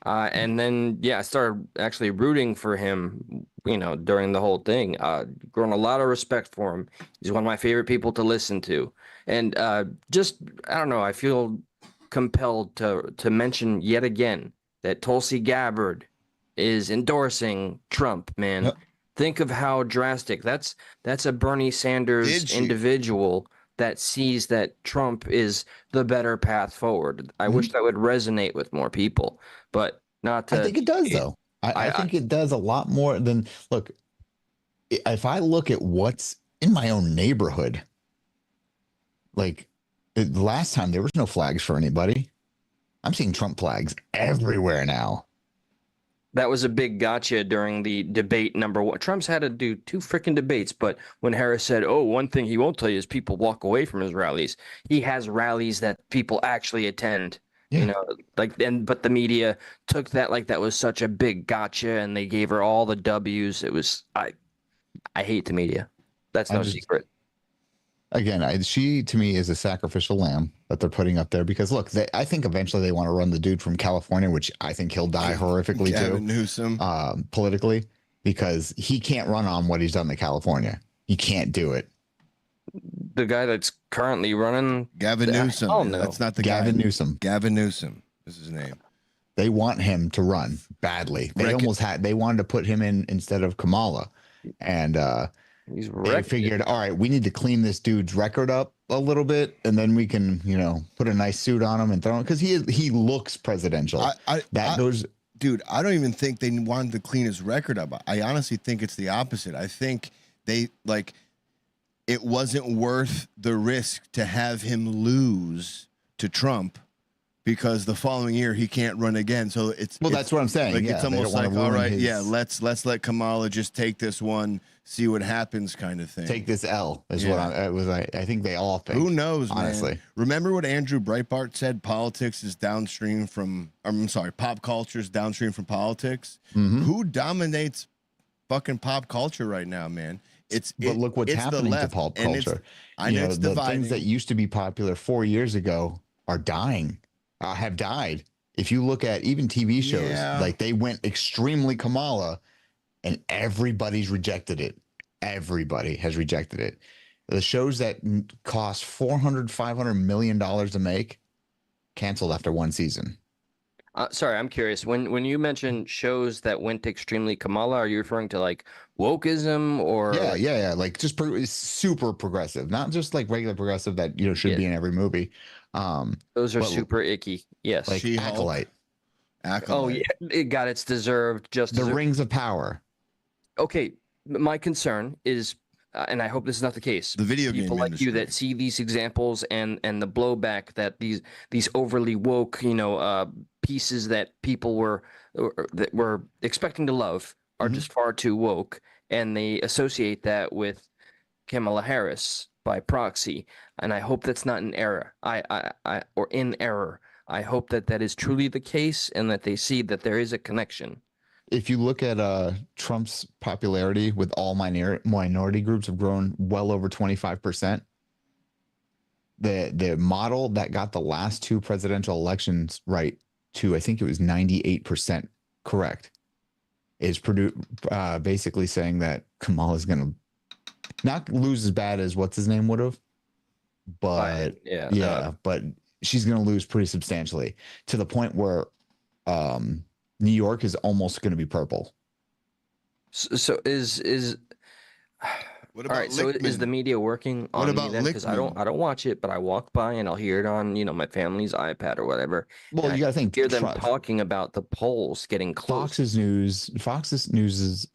And then, I started actually rooting for him, during the whole thing. Grown a lot of respect for him. He's one of my favorite people to listen to. And I don't know, I feel compelled to mention yet again that Tulsi Gabbard is endorsing Trump, man. Think of how drastic. That's a Bernie Sanders individual that sees that Trump is the better path forward. I wish that would resonate with more people, but not to. I think it does, though. I think it does a lot more than, look, if I look at what's in my own neighborhood, like the last time there was no flags for anybody. I'm seeing Trump flags everywhere now. That was a big gotcha during the debate number one. Trump's had to do 2 freaking debates, but when Harris said, one thing he won't tell you is people walk away from his rallies. He has rallies that people actually attend. Yeah. But the media took that like that was such a big gotcha, and they gave her all the W's. It was I hate the media. That's no secret. Again, she to me is a sacrificial lamb that they're putting up there because look, I think eventually they want to run the dude from California, which I think he'll die horrifically Gavin Newsom. Politically, because he can't run on what he's done to California. He can't do it. The guy that's currently running, Gavin Newsom. Oh no, that's not the Gavin guy. Newsom. Gavin Newsom is his name. They want him to run badly. They they wanted to put him in instead of Kamala, and they figured, all right, we need to clean this dude's record up a little bit, and then we can, put a nice suit on him and throw him because he looks presidential. Dude, I don't even think they wanted to clean his record up. I honestly think it's the opposite. I think it wasn't worth the risk to have him lose to Trump because the following year he can't run again. So that's what I'm saying. Like, yeah, it's almost like, all right, let's let Kamala just take this one, see what happens, kind of thing. Take this L is what I think they all think. Who knows, honestly. Man? Remember what Andrew Breitbart said? Politics is downstream from. Pop culture is downstream from politics. Mm-hmm. Who dominates fucking pop culture right now, man? But look what's happening to pop culture. I know it's the dividing. things that used to be popular 4 years ago are dying. Have died. If you look at even TV shows, like they went extremely Kamala, and everybody's rejected it. Everybody has rejected it. The shows that cost $400-500 million to make canceled after one season. Sorry, I'm curious. When you mention shows that went extremely Kamala, are you referring to like wokeism or? Yeah. Like just super progressive, not just like regular progressive that should be in every movie. Those are super icky. Yes, like Acolyte. Oh yeah, it got its deserved just the Rings of Power. Okay, my concern is, and I hope this is not the case. The video game people like industry. you that see these examples and the blowback that these overly woke, pieces that people were expecting to love are just far too woke, and they associate that with Kamala Harris by proxy. And I hope that's not an error. Or in error. I hope that is truly the case, and that they see that there is a connection. if you look at Trump's popularity with all minority groups have grown well over 25%. The model that got the last two presidential elections right to, I think it was 98% correct, is basically saying that Kamala's going to not lose as bad as what's his name would have, but but she's going to lose pretty substantially to the point where New York is almost going to be purple. So is what all right? So is the media working on me then? Because I don't watch it, but I walk by and I'll hear it on my family's iPad or whatever. Well, you got to think. Hear them talking about the polls getting close. Fox's News is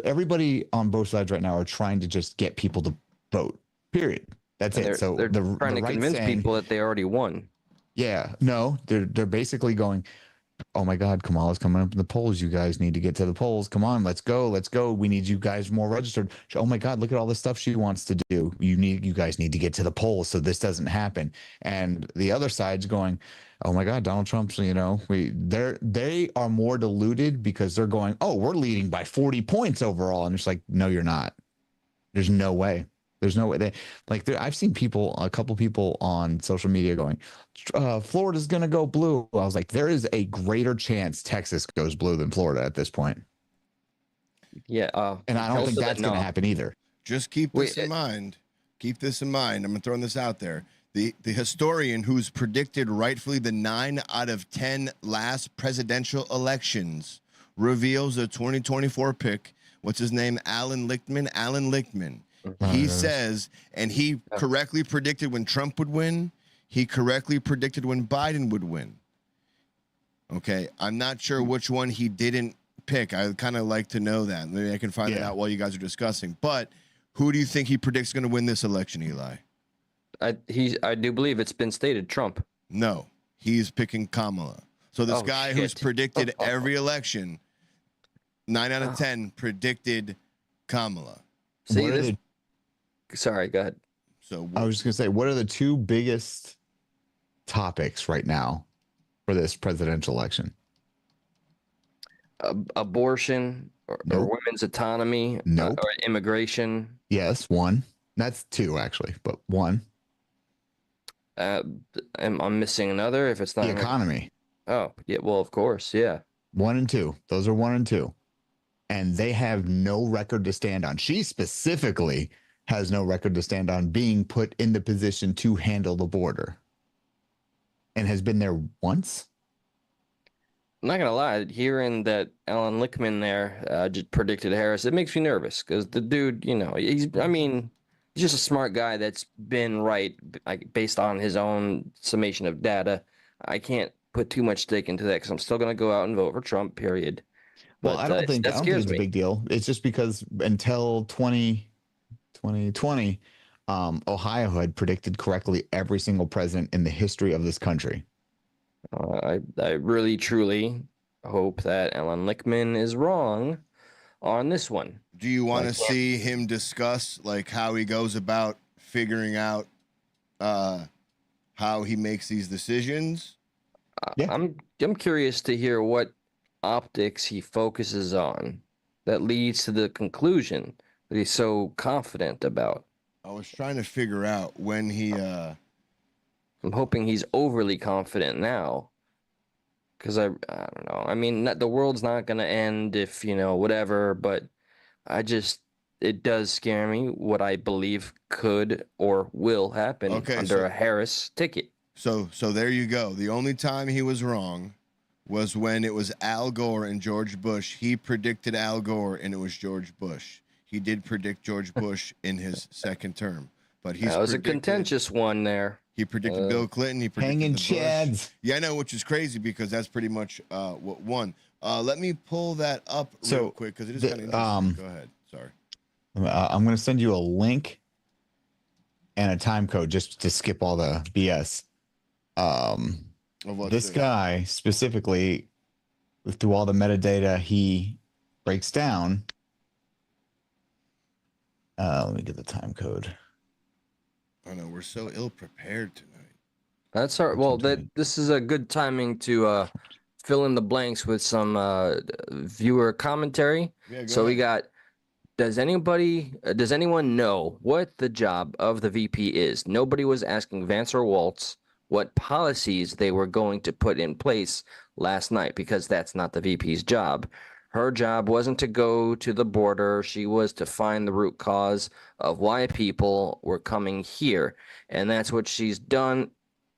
everybody on both sides right now are trying to just get people to vote. Period. That's it. So they're trying to convince people that they already won. Yeah, no, they're basically going, oh my God, Kamala's coming up in the polls. You guys need to get to the polls. Come on, let's go. We need you guys more registered. Oh my God, look at all the stuff she wants to do. You guys need to get to the polls so this doesn't happen. And the other side's going, oh my God, Donald Trump's, they are more deluded because they're going, oh, we're leading by 40 points overall. And it's like, no, you're not. There's no way. There's no way. I've seen a couple people on social media going, Florida's going to go blue. I was like, there is a greater chance Texas goes blue than Florida at this point. Yeah. And I don't think that's going to happen either. Just keep this in mind. Keep this in mind. I'm throwing this out there. The historian who's predicted rightfully the 9 out of 10 last presidential elections reveals the 2024 pick. What's his name? Alan Lichtman. He says, and he correctly predicted when Trump would win. He correctly predicted when Biden would win. Okay, I'm not sure which one he didn't pick. I would kind of like to know that. Maybe I can find that out while you guys are discussing. But who do you think he predicts is going to win this election, Eli? I do believe it's been stated Trump. No, he's picking Kamala. So this guy who's predicted every election, 9 out of 10 predicted Kamala. See, sorry, go ahead. So I was just going to say, what are the two biggest topics right now for this presidential election? Abortion or women's autonomy, or immigration. Yes, one. That's two, actually, but one. I'm missing another if it's not the economy. Oh, yeah. Well, of course. Yeah. 1 and 2. Those are 1 and 2. And they have no record to stand on. She specifically has no record to stand on being put in the position to handle the border and has been there once. I'm not going to lie. Hearing that Alan Lichtman there just predicted Harris, it makes me nervous because the dude, he's just a smart guy that's been right based on his own summation of data. I can't put too much stake into that because I'm still going to go out and vote for Trump, period. Well, I don't think it's a big deal. It's just because until 2020, Ohio had predicted correctly every single president in the history of this country. I really, truly hope that Alan Lichtman is wrong on this one. Do you want to see him discuss how he goes about figuring out how he makes these decisions? Yeah. I'm curious to hear what optics he focuses on that leads to the conclusion that he's so confident about. I was trying to figure out when he I'm hoping he's overly confident now because I don't know. I mean, the world's not going to end if whatever, but it does scare me what I believe could or will happen under a Harris ticket. So there you go. The only time he was wrong was when it was Al Gore and George Bush. He predicted Al Gore, and it was George Bush. He did predict George Bush in his second term, but that was a contentious one there. He predicted Bill Clinton. He predicted hanging chads. Yeah, I know, which is crazy because that's pretty much what won. Let me pull that up real quick because it is kind of interesting. Go ahead. Sorry. I'm going to send you a link and a time code just to skip all the BS. This guy specifically, through all the metadata he breaks down. Let me get the time code. I know we're so ill prepared tonight. That's all right. Well, this is a good timing to fill in the blanks with some viewer commentary. Yeah, so we ahead. got. Does anyone know what the job of the VP is? Nobody was asking Vance or Waltz what policies they were going to put in place last night, because that's not the VP's job. Her job wasn't to go to the border. She was to find the root cause of why people were coming here. And that's what she's done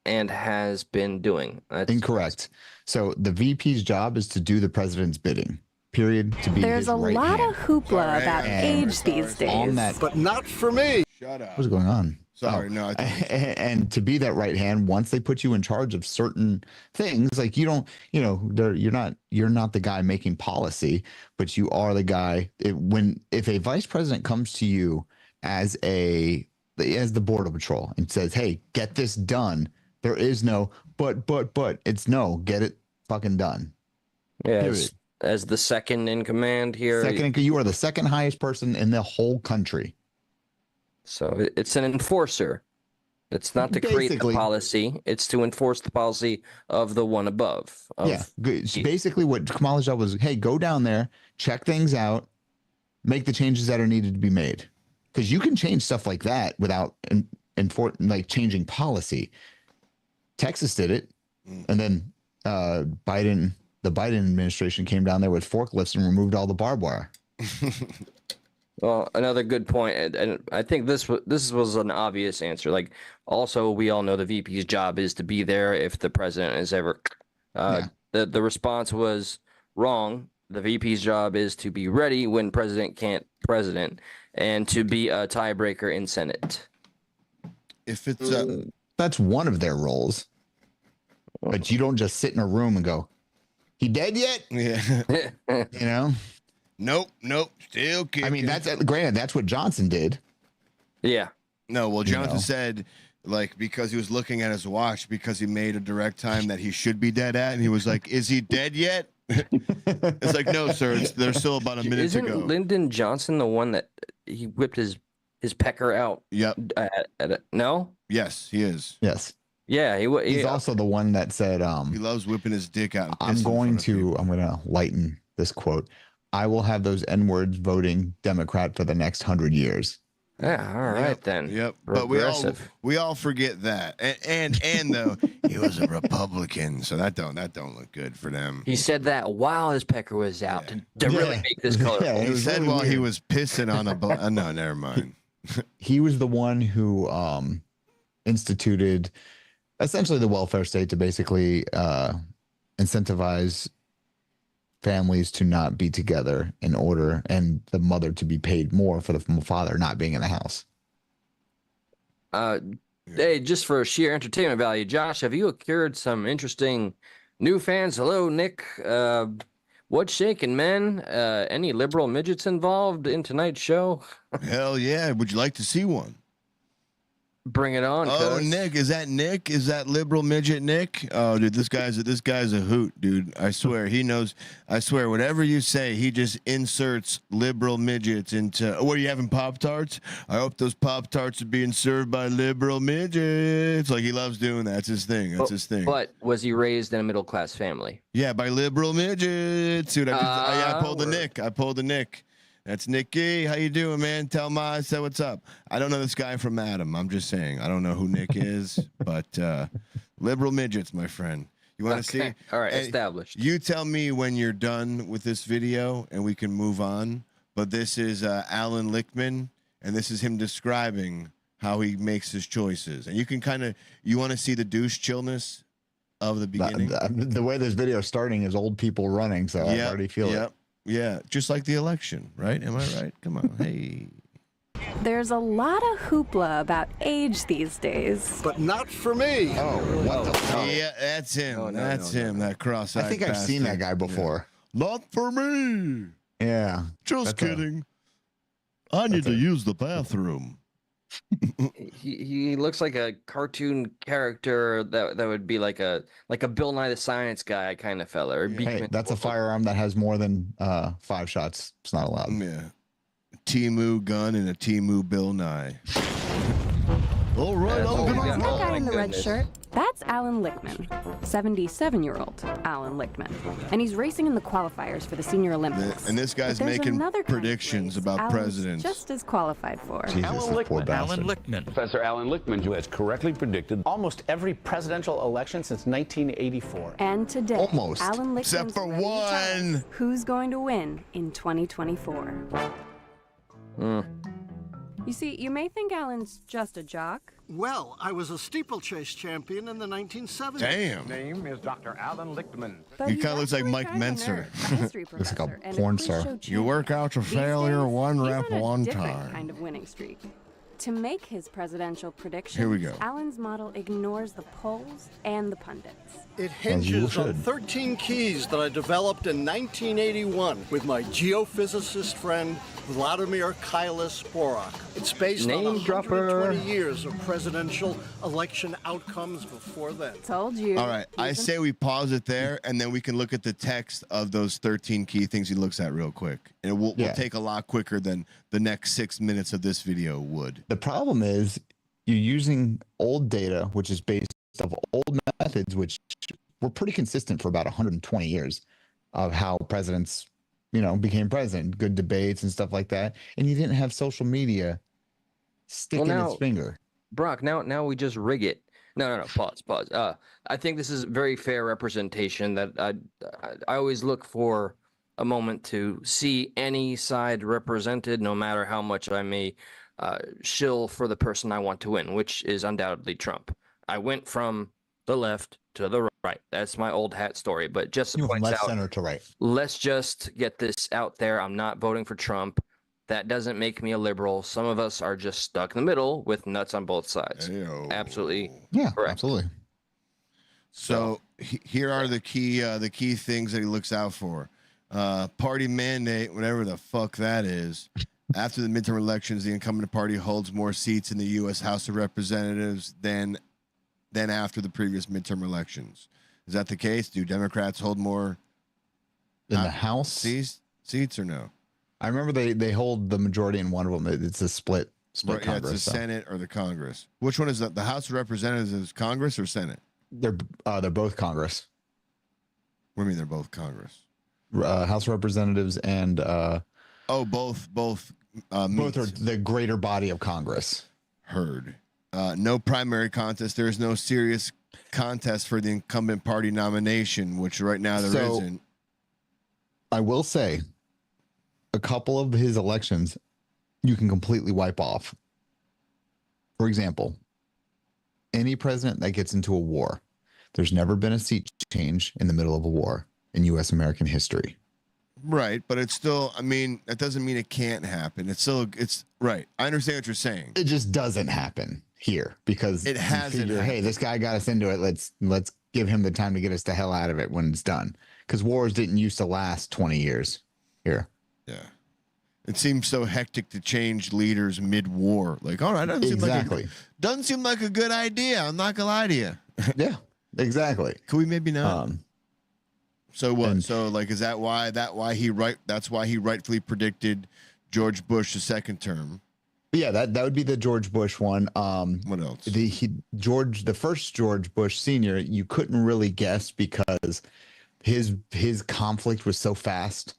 and has been doing. That's incorrect. So the VP's job is to do the president's bidding. Period. To be There's his a right lot hand. of hoopla about age these days. On that, But not for me. Shut up. what's going on? Sorry, no. I think And to be that right hand, once they put you in charge of certain things, like you don't, you're not the guy making policy, but you are the guy. If a vice president comes to you as the border patrol and says, "Hey, get this done," there is no but. It's no, get it fucking done. Yeah. As the second in command here. You are the second highest person in the whole country. So it's an enforcer. It's not to create the policy. It's to enforce the policy of the one above. Basically what Kamala's job was, hey, go down there, check things out, make the changes that are needed to be made. Because you can change stuff like that without changing policy. Texas did it. And then the Biden administration came down there with forklifts and removed all the barbed wire. Well, another good point, and I think this was an obvious answer. Like, also, we all know the VP's job is to be there if the president is ever. The response was wrong. The VP's job is to be ready when president can't president, and to be a tiebreaker in Senate. If it's that's one of their roles, but you don't just sit in a room and go, "He dead yet?" Yeah. Nope. Still kicking. I mean, granted, that's what Johnson did. Yeah. No, well, Johnson said, because he was looking at his watch because he made a direct time that he should be dead at, and he was like, "Is he dead yet?" It's like, no, sir. There's still about a minute to go. Isn't Lyndon Johnson the one that he whipped his pecker out? Yep. No. Yes, he is. Yes. Yeah, he's also the one that said, he loves whipping his dick out. I'm going to lighten this quote. I will have those N-words voting Democrat for the next 100 years. Yeah, all right then. Yep. But we all forget that. And though he was a Republican, so that don't look good for them. He said that while his pecker was out to really make this colorful. Yeah, he said while he was pissing on a no, never mind. He was the one who instituted essentially the welfare state to basically incentivize families to not be together in order, and the mother to be paid more for the father not being in the house. Hey, just for sheer entertainment value, Josh, have you accrued some interesting new fans? Hello, Nick. What's shaking, man? Any liberal midgets involved in tonight's show? Hell yeah. Would you like to see one? Bring it on. Oh, Nick, is that Nick? Is that liberal midget Nick? Oh, dude, this guy's a hoot, dude. I swear he knows. I swear, whatever you say, he just inserts liberal midgets into. Oh, what are you having, Pop-Tarts? I hope those Pop-Tarts are being served by liberal midgets. Like, he loves doing that. That's his thing. That's his thing. But was he raised in a middle class family? Yeah, by liberal midgets. Dude, I pulled the Nick. I pulled the Nick. That's Nicky. How you doing, man? Tell Ma I said what's up. I don't know this guy from Adam. I'm just saying. I don't know who Nick is, but liberal midgets, my friend. You want to see? All right, established. You tell me when you're done with this video, and we can move on. But this is Alan Lichtman, and this is him describing how he makes his choices. And you can you want to see the douche chillness of the beginning? The way this video is starting is old people running, so I already feel it. Yeah, just like the election, right? Am I right? Come on, hey. There's a lot of hoopla about age these days. But not for me. Oh, what the fuck? Yeah, that's him. That's him, that cross-eyed I think I've seen that guy before. Yeah. Not for me. Yeah. Just kidding. I need to use the bathroom. He looks like a cartoon character that would be like a Bill Nye the Science Guy kind of fella. Or hey, that's a firearm that has more than 5 shots. It's not allowed. Yeah. Timu gun and a Timu Bill Nye. All right, That guy in the red shirt, that's Alan Lichtman, 77-year-old Alan Lichtman. And he's racing in the qualifiers for the Senior Olympics. And this guy's making predictions about Alan's presidents. just as qualified for. Jesus, Alan poor Lichtman. bastard. Alan Lichtman. Professor Alan Lichtman, who has correctly predicted Almost every presidential election since 1984. And today, Almost. Alan Lichtman's Except for ready to tell us one. who's going to win in 2024. You see, you may think Alan's just a jock. Well, I was a steeplechase champion in the 1970s. Damn. name is Dr. Alan Lichtman. He kind of looks like Mike Menser. Looks like a porn star. You work out to failure, one rep, one time. Kind of winning streak. To make his presidential predictions, Here we go. Alan's model ignores the polls and the pundits. It hinges on should. 13 keys that I developed in 1981 with my geophysicist friend Vladimir Kailis Borak. It's based Name on 120 dropper. years of presidential election outcomes before then. Told you. All right, I say we pause it there, and then we can look at the text of those 13 key things he looks at real quick. And it will take a lot quicker than the next 6 minutes of this video would. The problem is you're using old data, which is based off old methods, which were pretty consistent for about 120 years of how presidents, became president, good debates and stuff like that. And you didn't have social media sticking its finger. Brock, now we just rig it. No, pause. I think this is very fair representation that I always look for a moment to see any side represented, no matter how much I may shill for the person I want to win, which is undoubtedly Trump. I went from the left to the right. That's my old hat story. But just to point out, center to right. Let's just get this out there. I'm not voting for Trump. That doesn't make me a liberal. Some of us are just stuck in the middle with nuts on both sides. Ayo. Absolutely. Yeah, correct. absolutely. So here are the key things that he looks out for. Party mandate, whatever the fuck that is. After the midterm elections, the incumbent party holds more seats in the U.S. House of Representatives than after the previous midterm elections. Is that the case? Do Democrats hold more in the House seats or no? I remember they hold the majority in one of them. It's a split Right, Congress. it's the Senate or the Congress. Which one is that? The House of Representatives is Congress or Senate? They're both Congress. What do you mean they're both Congress? House of Representatives and both both are the greater body of Congress. Heard. No primary contest. There is no serious contest for the incumbent party nomination, which right now there isn't. I will say, a couple of his elections you can completely wipe off. For example, any president that gets into a war, there's never been a seat change in the middle of a war in U.S. American history. Right, but it's still, that doesn't mean it can't happen. It's right. I understand what you're saying. It just doesn't happen here because it hasn't. Hey, this guy got us into it. Let's give him the time to get us the hell out of it when it's done. Because wars didn't used to last 20 years here. Yeah. It seems so hectic to change leaders mid-war. Like, all right, doesn't seem like a good idea. I'm not gonna lie to you. Yeah, exactly. Could we maybe not? So what? Is that why that's why he rightfully predicted George Bush the second term? Yeah, that would be the George Bush one. What else? The first George Bush Sr. You couldn't really guess because his conflict was so fast.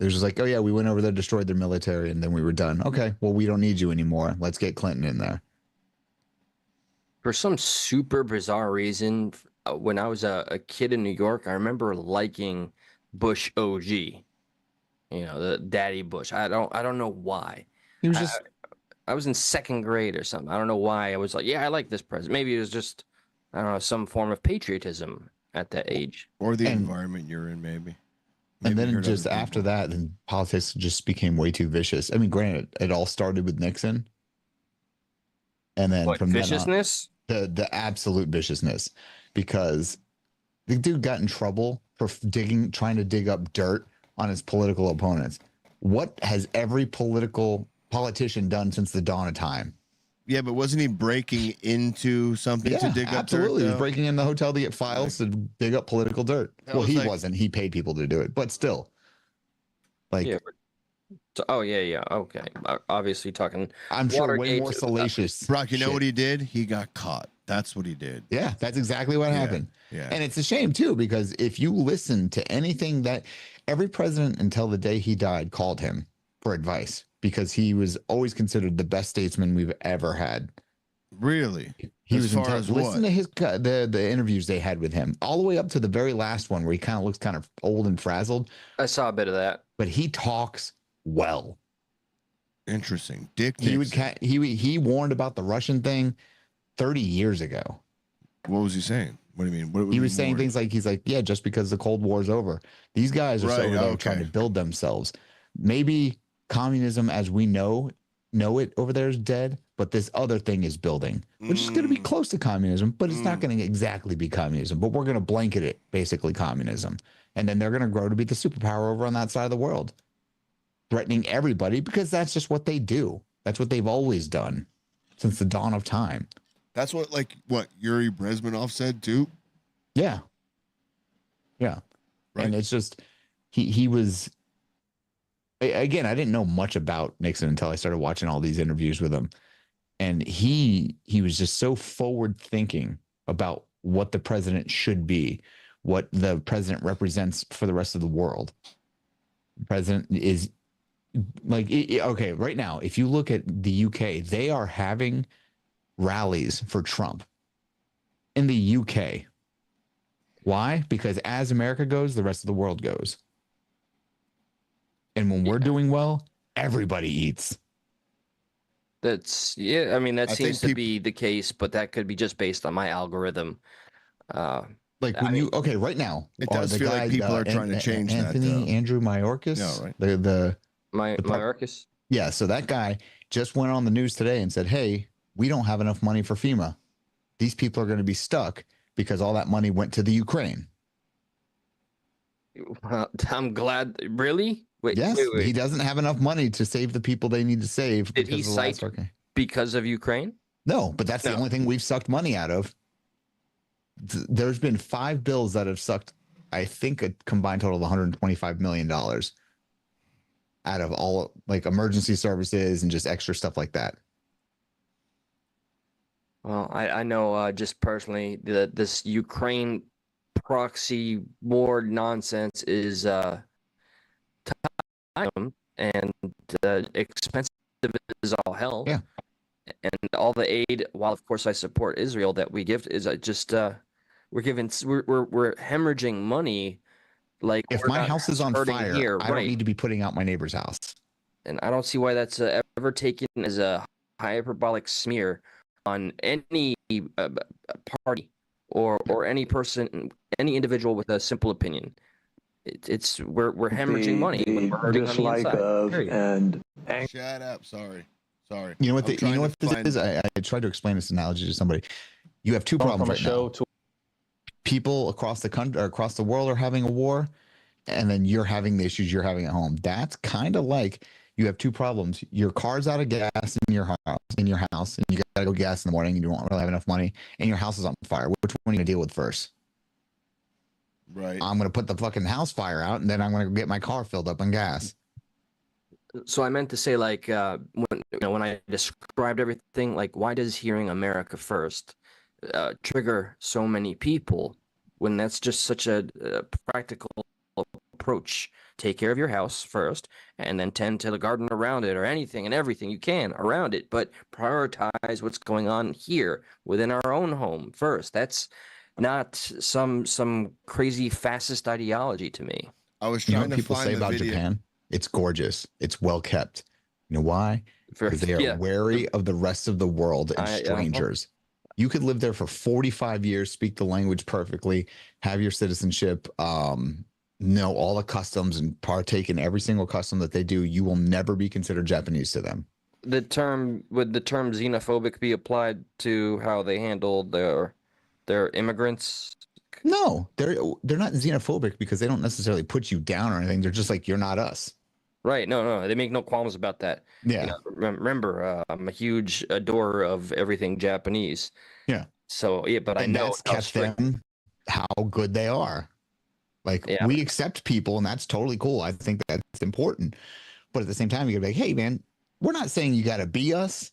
It was just like, oh yeah, we went over there, destroyed their military, and then we were done. Okay, well, we don't need you anymore. Let's get Clinton in there. For some super bizarre reason, when I was a kid in New York, I remember liking Bush OG. The Daddy Bush. I don't know why. He was just. I was in second grade or something. I don't know why. I was like, yeah, I like this president. Maybe it was just, I don't know, some form of patriotism at that age. Or the environment you're in, maybe. And then just after that, then politics just became way too vicious. Granted, it all started with Nixon. And then from viciousness? Then on, the absolute viciousness. Because the dude got in trouble for trying to dig up dirt on his political opponents. What has every politician done since the dawn of time? Yeah, but wasn't he breaking into something to dig up dirt? Absolutely. He was breaking in the hotel to get files to dig up political dirt. Well, he wasn't. He paid people to do it. But still. So, oh yeah, okay. Obviously talking. I'm sure way Watergate, more salacious. Brock, you know shit. what he did? He got caught. That's what he did. Yeah, that's exactly what happened. Yeah. And it's a shame too, because if you listen to anything that every president until the day he died called him for advice, because he was always considered the best statesman we've ever had. Really? He As was far as listen what? to his the interviews they had with him, all the way up to the very last one where he kind of looks kind of old and frazzled. I saw a bit of that, but he talks well. Interesting. Dick Nixon. He warned about the Russian thing 30 years ago. What was he saying? What do you mean? He was saying things like, he's like, yeah, just because the Cold War is over, these guys are over there trying to build themselves. Maybe communism as we know it over there is dead, but this other thing is building, which is going to be close to communism, but it's not going to exactly be communism, but we're going to blanket it basically communism. And then they're going to grow to be the superpower over on that side of the world, threatening everybody because that's just what they do. That's what they've always done since the dawn of time. That's what Yuri Brezhnev said too. Yeah. Right. And it's just he was, again, I didn't know much about Nixon until I started watching all these interviews with him. And he was just so forward thinking about what the president should be, what the president represents for the rest of the world. The president is like, okay, right now, if you look at the UK, they are having rallies for Trump in the UK. Why? Because as America goes, the rest of the world goes. And when we're doing well, everybody eats. That's I mean, that seems to be the case, but that could be just based on my algorithm. Like when right now, it does feel like people are trying to change Andrew Mayorkas. Yeah, right. The Mayorkas. Yeah, so that guy just went on the news today and said, "Hey, we don't have enough money for FEMA. These people are going to be stuck because all that money went to the Ukraine." I'm glad. Really? Wait, yes, wait. He doesn't have enough money to save the people they need to save. Did he cite because of Ukraine? No, but that's the only thing we've sucked money out of. There's been 5 bills that have sucked, I think, a combined total of $125 million out of all like emergency services and just extra stuff like that. Well, I know just personally that this Ukraine proxy war nonsense is time and expensive as all hell. Yeah. And all the aid, while of course I support Israel, that we give is just we're hemorrhaging money. Like if my house is on fire, here, I don't need to be putting out my neighbor's house. And I don't see why that's ever taken as a hyperbolic smear on any party or any person, any individual with a simple opinion. We're hemorrhaging money when we're hurting on the inside. Shut up. Sorry. You know what? This is. I tried to explain this analogy to somebody. You have two problems right now. People across the country, or across the world, are having a war, and then you're having the issues you're having at home. That's kind of like you have two problems. Your car's out of gas in your house, and you gotta go gas in the morning. And you don't really have enough money, and your house is on fire. Which one are you gonna deal with first? Right. I'm gonna put the fucking house fire out, and then I'm gonna get my car filled up on gas. So I meant to say, like, when I described everything, like, why does hearing America first trigger so many people when that's just such a practical approach? Take care of your house first, and then tend to the garden around it, or anything and everything you can around it, but prioritize what's going on here within our own home first. That's not some crazy fascist ideology to me. I was trying to people find say the about video. Japan. It's gorgeous. It's well kept. You know why? Because they are wary of the rest of the world and strangers. You could live there for 45 years, speak the language perfectly, have your citizenship, know all the customs, and partake in every single custom that they do. You will never be considered Japanese to them. Would the term xenophobic be applied to how they handle their immigrants? No, they're not xenophobic because they don't necessarily put you down or anything. They're just like, you're not us. Right. No, they make no qualms about that. Yeah. Remember, I'm a huge adorer of everything Japanese. Yeah. So, yeah, but I know that's kept them how good they are. Like, we accept people, and that's totally cool. I think that's important. But at the same time, you gotta be like, hey, man, we're not saying you gotta be us.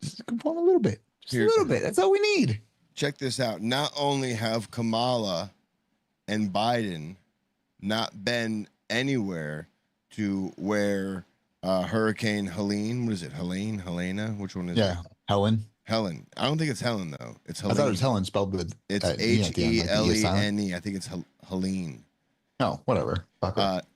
Just conform a little bit. Just a little bit. That's all we need. Check this out. Not only have Kamala and Biden not been anywhere to where Hurricane Helene, what is it? Helena? Which one is it? Yeah, Helen. I don't think it's Helen, though. It's Helene. I thought it was Helen spelled with it's Helene. I think it's Helene. Oh, whatever.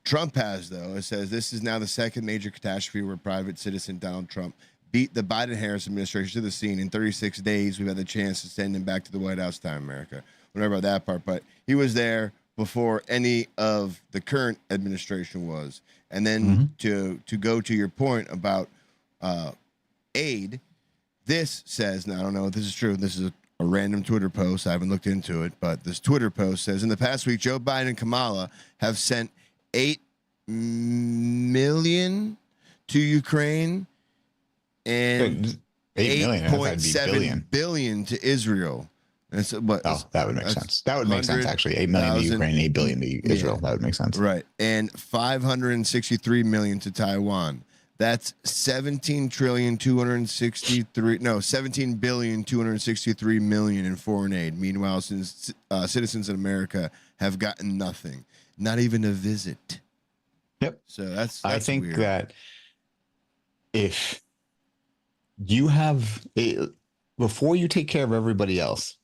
Trump has, though. It says this is now the second major catastrophe where private citizen Donald Trump beat the Biden-Harris administration to the scene. In 36 days, we've had the chance to send him back to the White House. Time, America. Whatever about that part, but he was there before any of the current administration was. And then to go to your point about aid, this says, now I don't know if this is true. This is a random Twitter post. I haven't looked into it, but this Twitter post says, in the past week, Joe Biden and Kamala have sent $8 million to Ukraine and 8.7 billion to Israel. And so, that would make sense. That would make sense, actually. 8 million to Ukraine, 8 billion to Israel. That would make sense. Right. And 563 million to Taiwan. That's 17 billion 263 million in foreign aid. Meanwhile, since citizens in America have gotten nothing, not even a visit. Yep. So that's I think weird. that if you have before you take care of everybody else,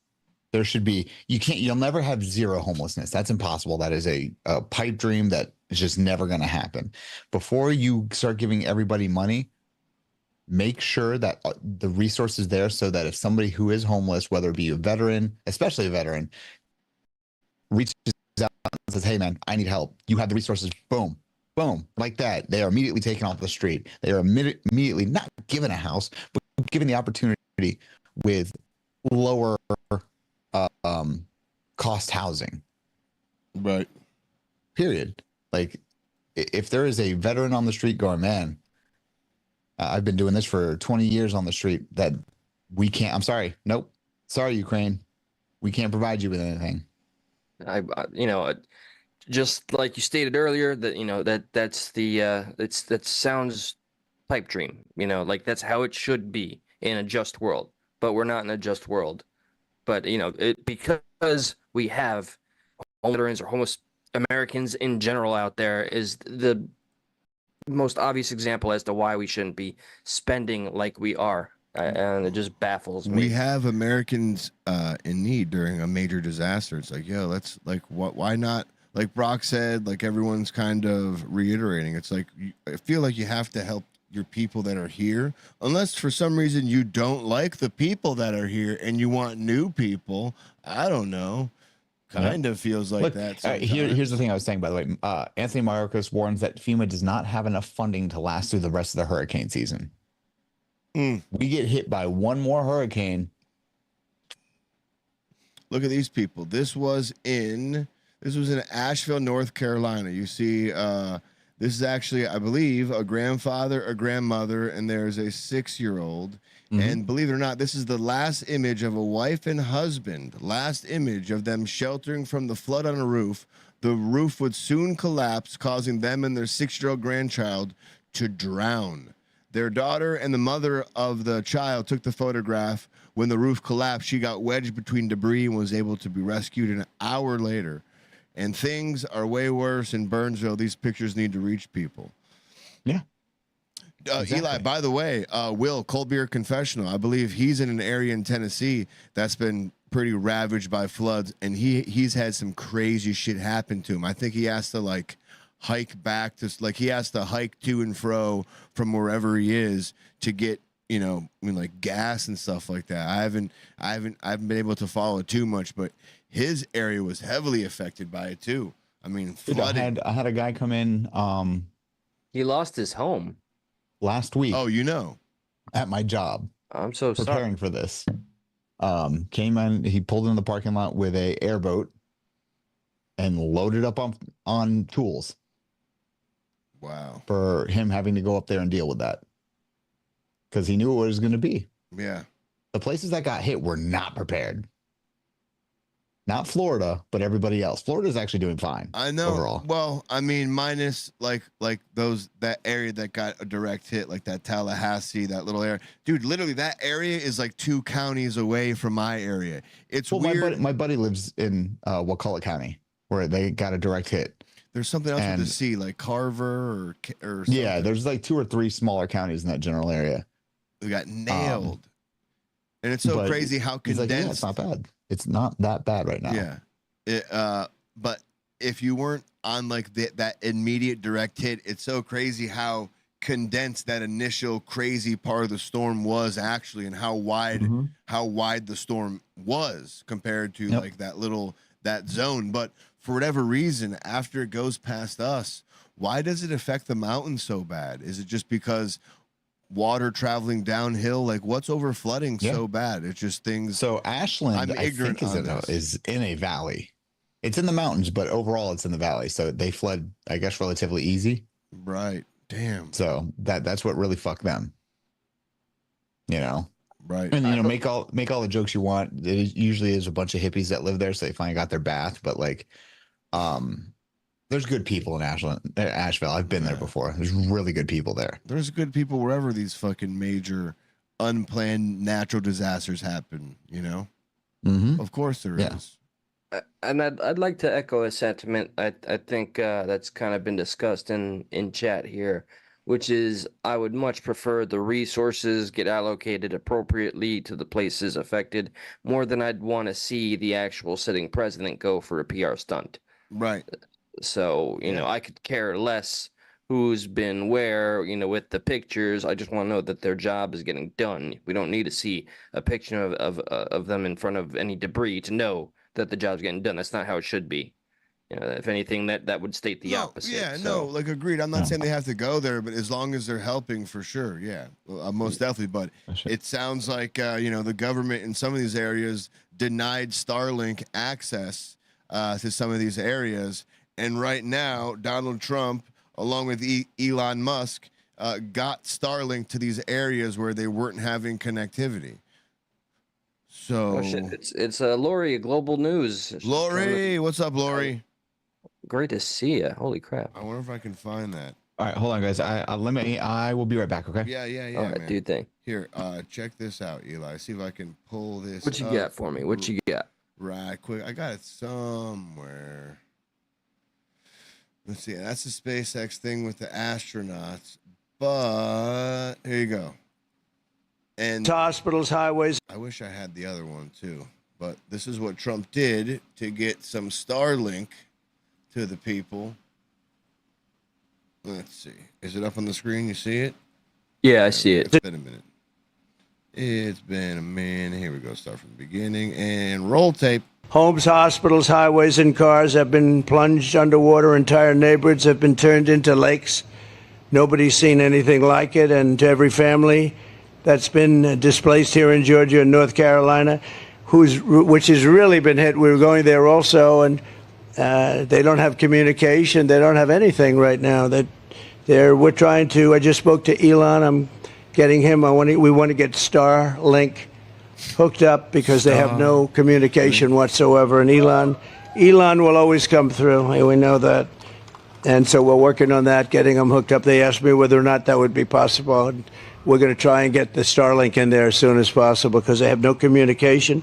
there should be, you'll never have zero homelessness. That's impossible. That is a pipe dream that is just never going to happen. Before you start giving everybody money, make sure that the resources there so that if somebody who is homeless, whether it be a veteran, especially a veteran, reaches out and says, hey man, I need help. You have the resources. Boom, boom, like that. They are immediately taken off the street. They are immediately not given a house, but given the opportunity with lower cost housing. Right. Period. Like, if there is a veteran on the street going, man, I've been doing this for 20 years on the street, that we can't, I'm sorry. Nope. Sorry, Ukraine. We can't provide you with anything. Just like you stated earlier, that that sounds pipe dream, like that's how it should be in a just world, but we're not in a just world. But because we have veterans or homeless Americans in general out there is the most obvious example as to why we shouldn't be spending like we are, and it just baffles me. We have Americans in need during a major disaster. It's like, let's why not? Like Brock said, like everyone's kind of reiterating. It's like I feel like you have to help your people that are here, unless for some reason you don't like the people that are here and you want new people. I don't know. Kind of feels like that. Here's the thing I was saying, by the way. Anthony Mayorkas warns that FEMA does not have enough funding to last through the rest of the hurricane season. We get hit by one more hurricane. Look at these people. This was in Asheville, North Carolina. You see, this is actually, I believe, a grandfather, a grandmother, and there's a 6-year-old. And believe it or not, this is the last image of a wife and husband. Last image of them sheltering from the flood on a roof. The roof would soon collapse, causing them and their 6-year-old grandchild to drown. Their daughter and the mother of the child took the photograph. When the roof collapsed, she got wedged between debris and was able to be rescued an hour later. And things are way worse in Burnsville. These pictures need to reach people. Yeah. Exactly. Eli, by the way, Will, Cold Beer Confessional, I believe he's in an area in Tennessee that's been pretty ravaged by floods, and he's had some crazy shit happen to him. I think he has to hike back to, he has to hike to and fro from wherever he is to get, gas and stuff like that. I haven't been able to follow too much, but his area was heavily affected by it too. I mean, flooded. I had a guy come in. He lost his home last week. Oh, at my job. I'm so preparing for this. Came in. He pulled in the parking lot with a airboat and loaded up on tools. Wow. For him having to go up there and deal with that, because he knew what it was going to be. Yeah. The places that got hit were not prepared. Not Florida, but everybody else. Florida's actually doing fine. I know. Overall. Well, I mean, minus like that area that got a direct hit, like that Tallahassee, that little area. Dude, literally that area is like 2 counties away from my area. It's weird. My buddy lives in Wakulla County, where they got a direct hit. There's something else with the C, like Carver or something. Yeah, there's like 2 or 3 smaller counties in that general area. We got nailed. And it's so crazy how condensed. Like, yeah, it's not bad. It's not that bad right now. Yeah. But if you weren't on like that immediate direct hit, it's so crazy how condensed that initial crazy part of the storm was actually, and how wide the storm was compared to like that zone. But for whatever reason, after it goes past us, why does it affect the mountains so bad? Is it just because water traveling downhill? Like, what's over flooding so bad? It's just things. So Ashland, I'm ignorant on this. is in a valley. It's in the mountains, but overall it's in the valley. So they fled, I guess, relatively easy. Right. Damn. So that's what really fucked them. You know. Right. And make all the jokes you want. It usually is a bunch of hippies that live there, so they finally got their bath. But like, there's good people in Asheville. I've been there before. There's really good people there. There's good people wherever these fucking major unplanned natural disasters happen, you know? Mm-hmm. Of course there is. And I'd like to echo a sentiment. I think that's kind of been discussed in chat here, which is I would much prefer the resources get allocated appropriately to the places affected more than I'd want to see the actual sitting president go for a PR stunt. Right. So, you know, I could care less who's been where, you know, with the pictures. I just want to know that their job is getting done. We don't need to see a picture of them in front of any debris to know that the job's getting done. That's not how it should be. You know, if anything, that would state the opposite. Yeah, so. like agreed. I'm not saying they have to go there, but as long as they're helping, for sure. Yeah, most definitely. But it sounds like, the government in some of these areas denied Starlink access to some of these areas. And right now, Donald Trump, along with Elon Musk, got Starlink to these areas where they weren't having connectivity. So it's Lori, Global News. Lori, what's up, Lori? Great to see you. Holy crap! I wonder if I can find that. All right, hold on, guys. I will be right back. Okay. Yeah. All right, man. do your thing. Here, check this out, Eli. See if I can pull this. What you got for me? What you got? Right, quick. I got it somewhere. Let's see. That's the SpaceX thing with the astronauts. But here you go. And hospitals, highways. I wish I had the other one too. But this is what Trump did to get some Starlink to the people. Let's see. Is it up on the screen? You see it? Yeah, I see it. It's been a minute. It's been a minute. Here we go. Start from the beginning and roll tape. Homes, hospitals, highways, and cars have been plunged underwater. Entire neighborhoods have been turned into lakes. Nobody's seen anything like it. And to every family that's been displaced here in Georgia and North Carolina, which has really been hit. We were going there also, and they don't have communication. They don't have anything right now. We're trying to. I just spoke to Elon. I'm getting him. We want to get Starlink hooked up because they have no communication whatsoever. And Elon will always come through. We know that. And so we're working on that, getting them hooked up. They asked me whether or not that would be possible. And we're going to try and get the Starlink in there as soon as possible because they have no communication.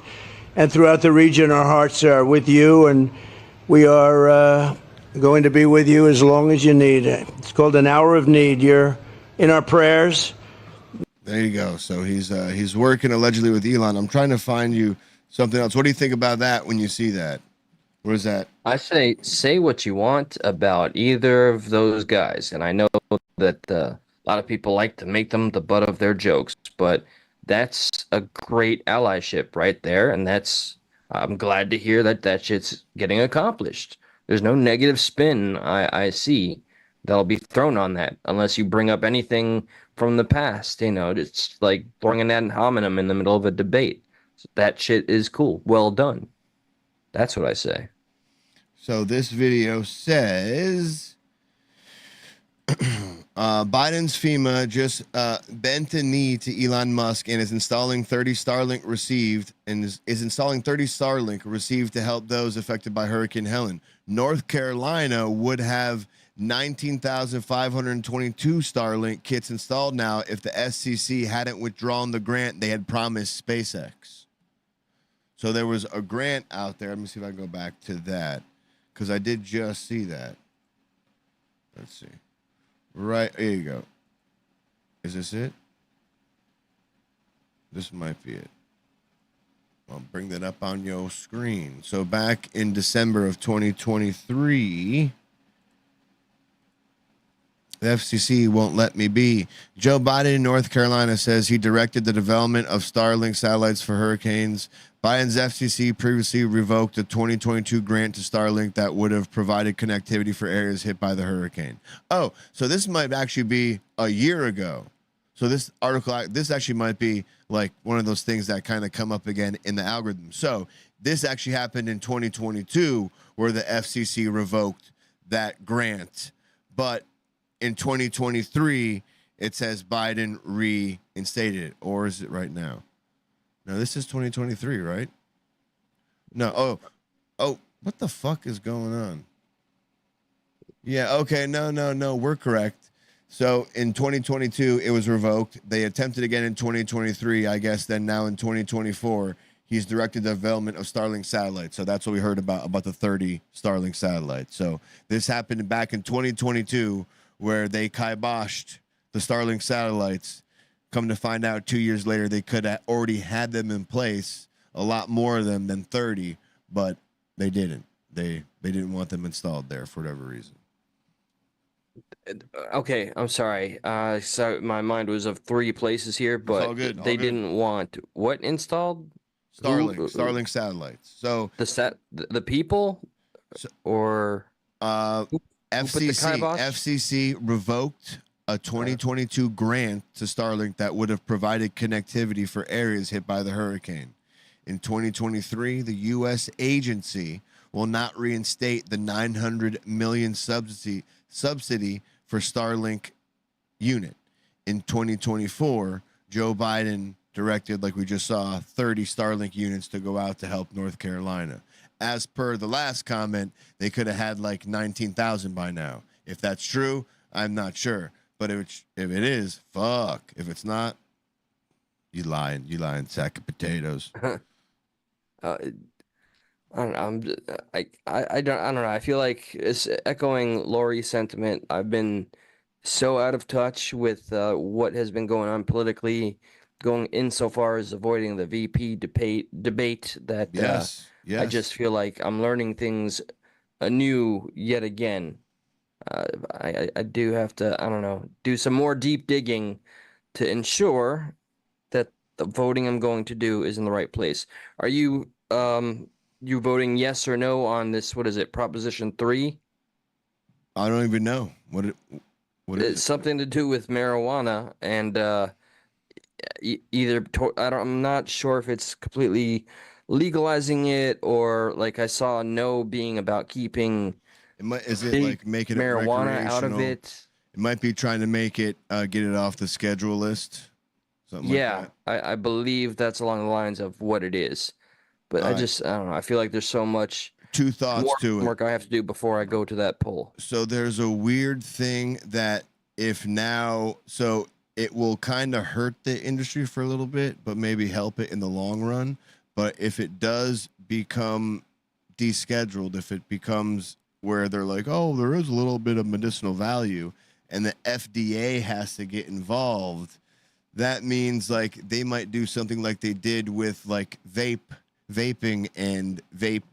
And throughout the region, our hearts are with you, and we are going to be with you as long as you need. It's called an hour of need. You're in our prayers. There you go. So he's working allegedly with Elon. I'm trying to find you something else. What do you think about that when you see that? What is that? I say what you want about either of those guys, and I know that a lot of people like to make them the butt of their jokes, but that's a great allyship right there, and I'm glad to hear that shit's getting accomplished. There's no negative spin I see that'll be thrown on that unless you bring up anything from the past. You know, it's like throwing an ad hominem in the middle of a debate. So that shit is cool. Well done. That's what I say. So this video says Biden's FEMA just bent a knee to Elon Musk and is installing 30 Starlink received to help those affected by Hurricane Helen. North Carolina would have 19,522 Starlink kits installed now if the SCC hadn't withdrawn the grant they had promised SpaceX. So there was a grant out there. Let me see if I can go back to that because I did just see that. Let's see. Right, here you go. Is this it? This might be it. I'll bring that up on your screen. So back in December of 2023, the FCC won't let me be. Joe Biden in North Carolina says he directed the development of Starlink satellites for hurricanes. Biden's FCC previously revoked a 2022 grant to Starlink that would have provided connectivity for areas hit by the hurricane. Oh, so this might actually be a year ago. So this article, this actually might be like one of those things that kind of come up again in the algorithm. So this actually happened in 2022 where the FCC revoked that grant. But in 2023, it says Biden reinstated it. Or is it right now? No, this is 2023, right? No. Oh, what the fuck is going on? Yeah, okay. No. We're correct. So in 2022, it was revoked. They attempted again in 2023, I guess. Then now in 2024, he's directed the development of Starlink satellites. So that's what we heard about the 30 Starlink satellites. So this happened back in 2022 where they kiboshed the Starlink satellites. Come to find out 2 years later, they could have already had them in place, a lot more of them than 30, but they didn't. They didn't want them installed there for whatever reason. Okay, I'm sorry. So my mind was of 3 places here, but they didn't want what installed? Starlink satellites. So the people or FCC revoked a 2022 grant to Starlink that would have provided connectivity for areas hit by the hurricane. In 2023, the U.S. agency will not reinstate the $900 million subsidy for Starlink unit. In 2024, Joe Biden directed, like we just saw, 30 Starlink units to go out to help North Carolina. As per the last comment, they could have had like 19,000 by now. If that's true, I'm not sure. But if it is, fuck. If it's not, you lying sack of potatoes. I don't know. I don't know. I feel like it's echoing Lori's sentiment. I've been so out of touch with what has been going on politically, going insofar as avoiding the VP debate that I just feel like I'm learning things anew yet again. I do have to, I don't know, do some more deep digging to ensure that the voting I'm going to do is in the right place. Are you voting yes or no on this? What is it, Proposition 3? I don't even know what is it's something to do with marijuana and I'm not sure if it's completely legalizing it or like I saw no being about keeping. Is it like making marijuana out of it? It might be trying to make it get it off the schedule list. Something like that. I believe that's along the lines of what it is. But I don't know. I feel like there's so much 2 thoughts to it. Work I have to do before I go to that poll. So there's a weird thing that it will kind of hurt the industry for a little bit, but maybe help it in the long run. But if it does become descheduled, if it becomes where they're like, oh, there is a little bit of medicinal value, and the FDA has to get involved, that means like they might do something like they did with like vaping and vape.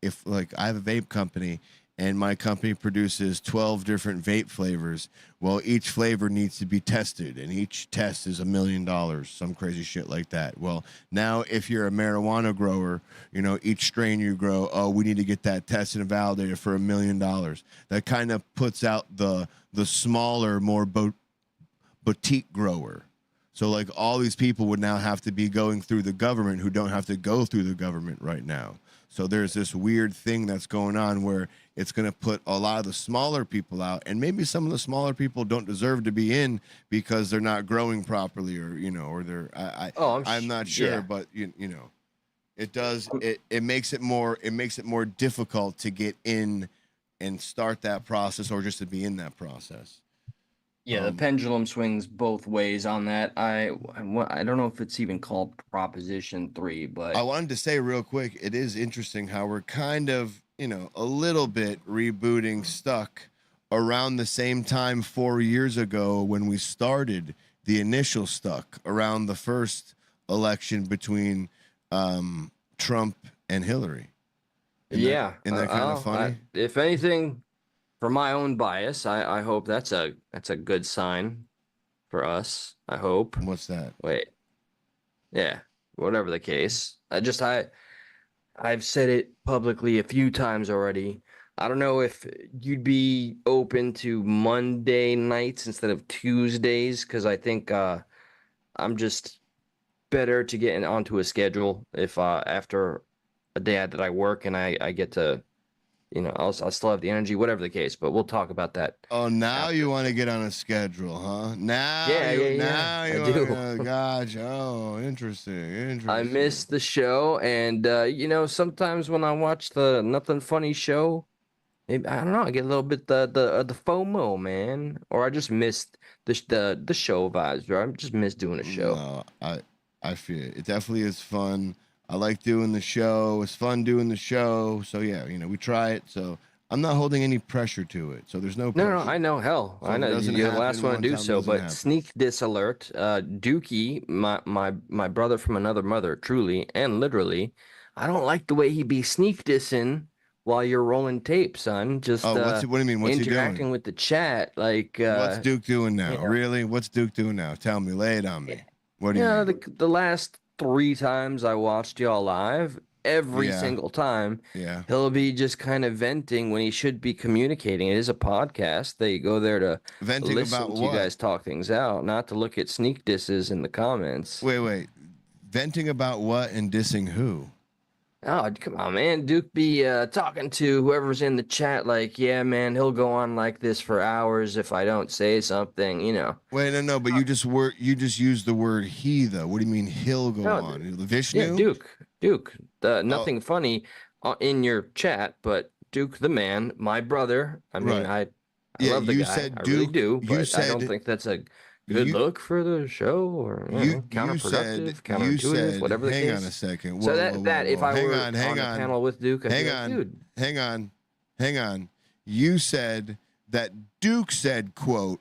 If like I have a vape company and my company produces 12 different vape flavors, well, each flavor needs to be tested and each test is $1 million, some crazy shit like that. Well, now if you're a marijuana grower, each strain you grow, we need to get that tested and validated for $1 million. That kind of puts out the smaller, more boutique grower. So like all these people would now have to be going through the government who don't have to go through the government right now. So there's this weird thing that's going on where it's going to put a lot of the smaller people out, and maybe some of the smaller people don't deserve to be in because they're not growing properly, or or they're I'm not sure, but you know, it does it makes it more difficult to get in and start that process, or just to be in that process. Yeah, the pendulum swings both ways on that. I don't know if it's even called Proposition 3, but I wanted to say real quick, it is interesting how we're kind of, a little bit rebooting Stuck around the same time 4 years ago when we started the initial Stuck, around the first election between Trump and Hillary. Isn't that kind of funny? If anything, for my own bias, I hope that's a good sign for us. I hope. What's that? Wait. Yeah. Whatever the case. I've said it publicly a few times already. I don't know if you'd be open to Monday nights instead of Tuesdays, because I think I'm just better to get onto a schedule if after a day that I work and I get to. I'll still have the energy, whatever the case, but we'll talk about that. Oh, now you want to get on a schedule, huh? Now I do. Gosh, oh, interesting. I miss the show, and sometimes when I watch the Nothing Funny show, maybe, I don't know, I get a little bit the FOMO, man, or I just missed the show vibes, or I just miss doing a show. No, I feel it. It definitely is fun. I like doing the show. It's fun doing the show. So yeah, we try it. So I'm not holding any pressure to it. So there's no pressure. No, I know. Hell, So I know you're the last one to do so. But happen. sneak diss alert, Dookie, my brother from another mother, truly and literally. I don't like the way he be sneak dissing while you're rolling tape, son. Just what do you mean? What's he doing? Interacting with the chat, like what's Duke doing now? Really? What's Duke doing now? Tell me. Lay it on me. What do you mean? The last 3 times I watched y'all live, every single time, he'll be just kind of venting when he should be communicating. It is a podcast. They go there to venting listen about to what? You guys talk things out, not to look at sneak disses in the comments. Wait. Venting about what and dissing who? Oh, come on, man. Duke be talking to whoever's in the chat like, yeah, man, he'll go on like this for hours if I don't say something, Wait, no, but you just used the word he, though. What do you mean he'll go on? Vishnu? Yeah, Duke. Nothing funny in your chat, but Duke the man, my brother. I mean, I love the guy. I really do, but I don't think that's a good look for the show, or counterproductive, counterintuitive, whatever the case. Hang on a second. Whoa, so whoa. If I were on a panel with Duke, I'd hang on. You said that Duke said, quote,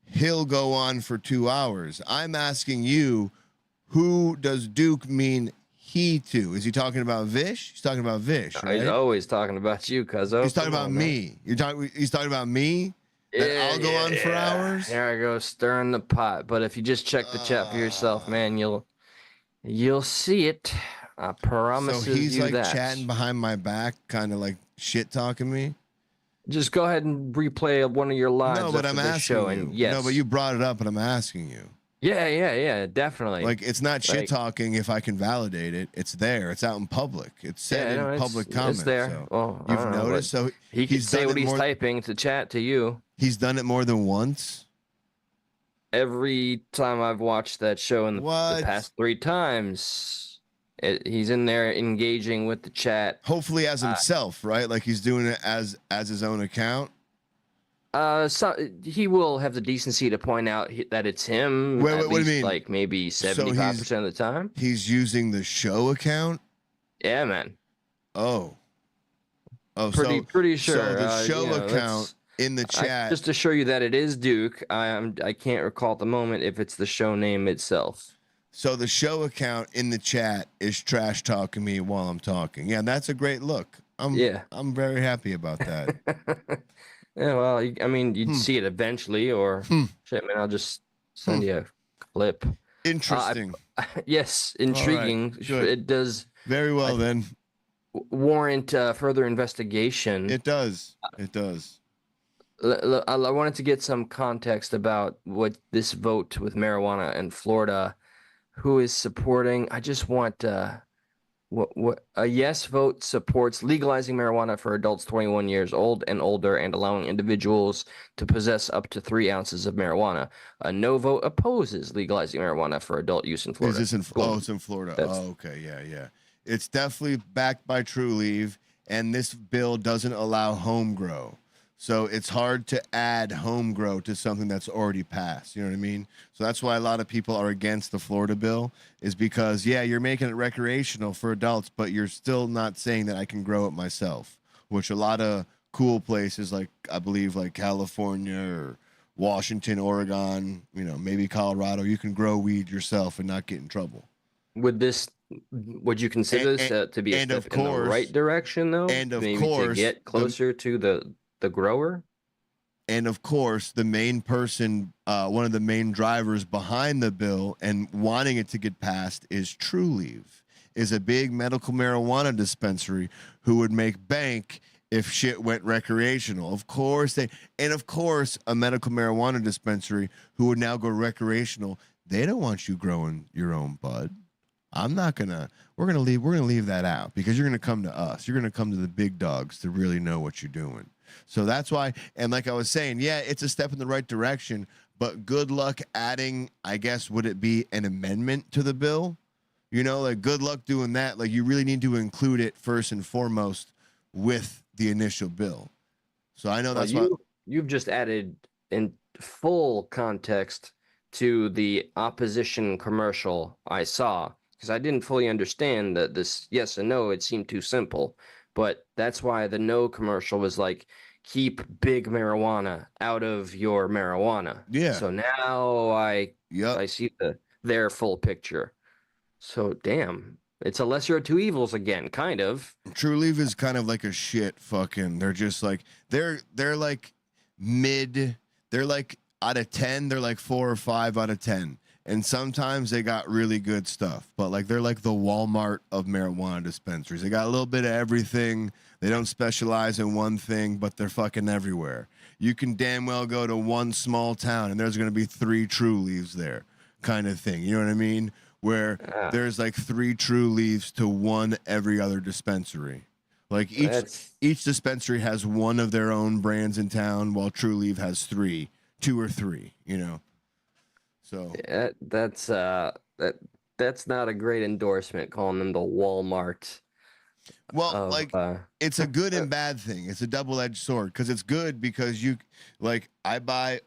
he'll go on for 2 hours. I'm asking you, who does Duke mean he to? Is he talking about Vish? He's talking about Vish, right? He's always talking about you, cuzzo. He's talking about me. He's talking about me? I'll go on for hours. There I go, stirring the pot. But if you just check the chat for yourself, man, you'll see it. I promise. So he's like that. Chatting behind my back, kind of like shit talking me. Just go ahead and replay one of your lives. No, but I'm asking you. And yes. No, but you brought it up, and I'm asking you. Yeah, definitely. Like, it's not shit talking if I can validate it. It's there. It's out in public. It's said in public comments. It's there. So well, you've noticed. So he can say what he's typing to chat to you. He's done it more than once. Every time I've watched that show in the past 3 times, he's in there engaging with the chat. Hopefully as himself, right? Like he's doing it as his own account. So he will have the decency to point out that it's him. Wait, what do you mean? Like maybe 75% of the time. He's using the show account. Yeah, man. Oh, pretty sure. So the show account in the chat. Just to show you that it is Duke. I can't recall at the moment if it's the show name itself. So the show account in the chat is trash talking me while I'm talking. Yeah, that's a great look. I'm very happy about that. Yeah, well, you'd see it eventually, or shit, man, I'll just send you a clip. Interesting. Yes, intriguing. Right, it does very well. Then warrant further investigation. It does. It does. I wanted to get some context about what this vote with marijuana in Florida, who is supporting. I just want What a yes vote supports legalizing marijuana for adults 21 years old and older and allowing individuals to possess up to 3 ounces of marijuana. A no vote opposes legalizing marijuana for adult use in Florida. Is this in? Oh, it's in Florida. Oh, okay, yeah. It's definitely backed by True Leave, and this bill doesn't allow home grow. So it's hard to add home grow to something that's already passed. You know what I mean? So that's why a lot of people are against the Florida bill, is because, yeah, you're making it recreational for adults, but you're still not saying that I can grow it myself, which a lot of cool places, like I believe like California or Washington, Oregon, maybe Colorado, you can grow weed yourself and not get in trouble. Would you consider this to be a step in the right direction, though? And of maybe course, to get closer to the grower? And of course, the main person, one of the main drivers behind the bill and wanting it to get passed is True Leave, is a big medical marijuana dispensary who would make bank if shit went recreational. Of course, a medical marijuana dispensary who would now go recreational, they don't want you growing your own bud. We're gonna leave that out because you're gonna come to us. You're gonna come to the big dogs to really know what you're doing. So that's why, and like I was saying, yeah, it's a step in the right direction, but good luck adding, I guess, would it be an amendment to the bill? Like good luck doing that. Like you really need to include it first and foremost with the initial bill. So I know that's you've just added in full context to the opposition commercial I saw, because I didn't fully understand that this yes and no, it seemed too simple. But that's why the no commercial was like, keep big marijuana out of your marijuana. Yeah. So now I see their full picture. So damn, it's a lesser of two evils again, kind of. True Leave is kind of like a shit fucking. They're just like they're like mid. They're like out of 10. They're like 4 or 5 out of 10. And sometimes they got really good stuff, but like they're like the Walmart of marijuana dispensaries. They got a little bit of everything. They don't specialize in one thing, but they're fucking everywhere. You can damn well go to one small town and there's going to be 3 True Leaves there, kind of thing. You know what I mean? Where there's like 3 True Leaves to one every other dispensary. Like each dispensary has one of their own brands in town, while True Leave has 2 or 3. So that's not a great endorsement, calling them the Walmart. Well, it's a good and bad thing. It's a double-edged sword because it's good because I buy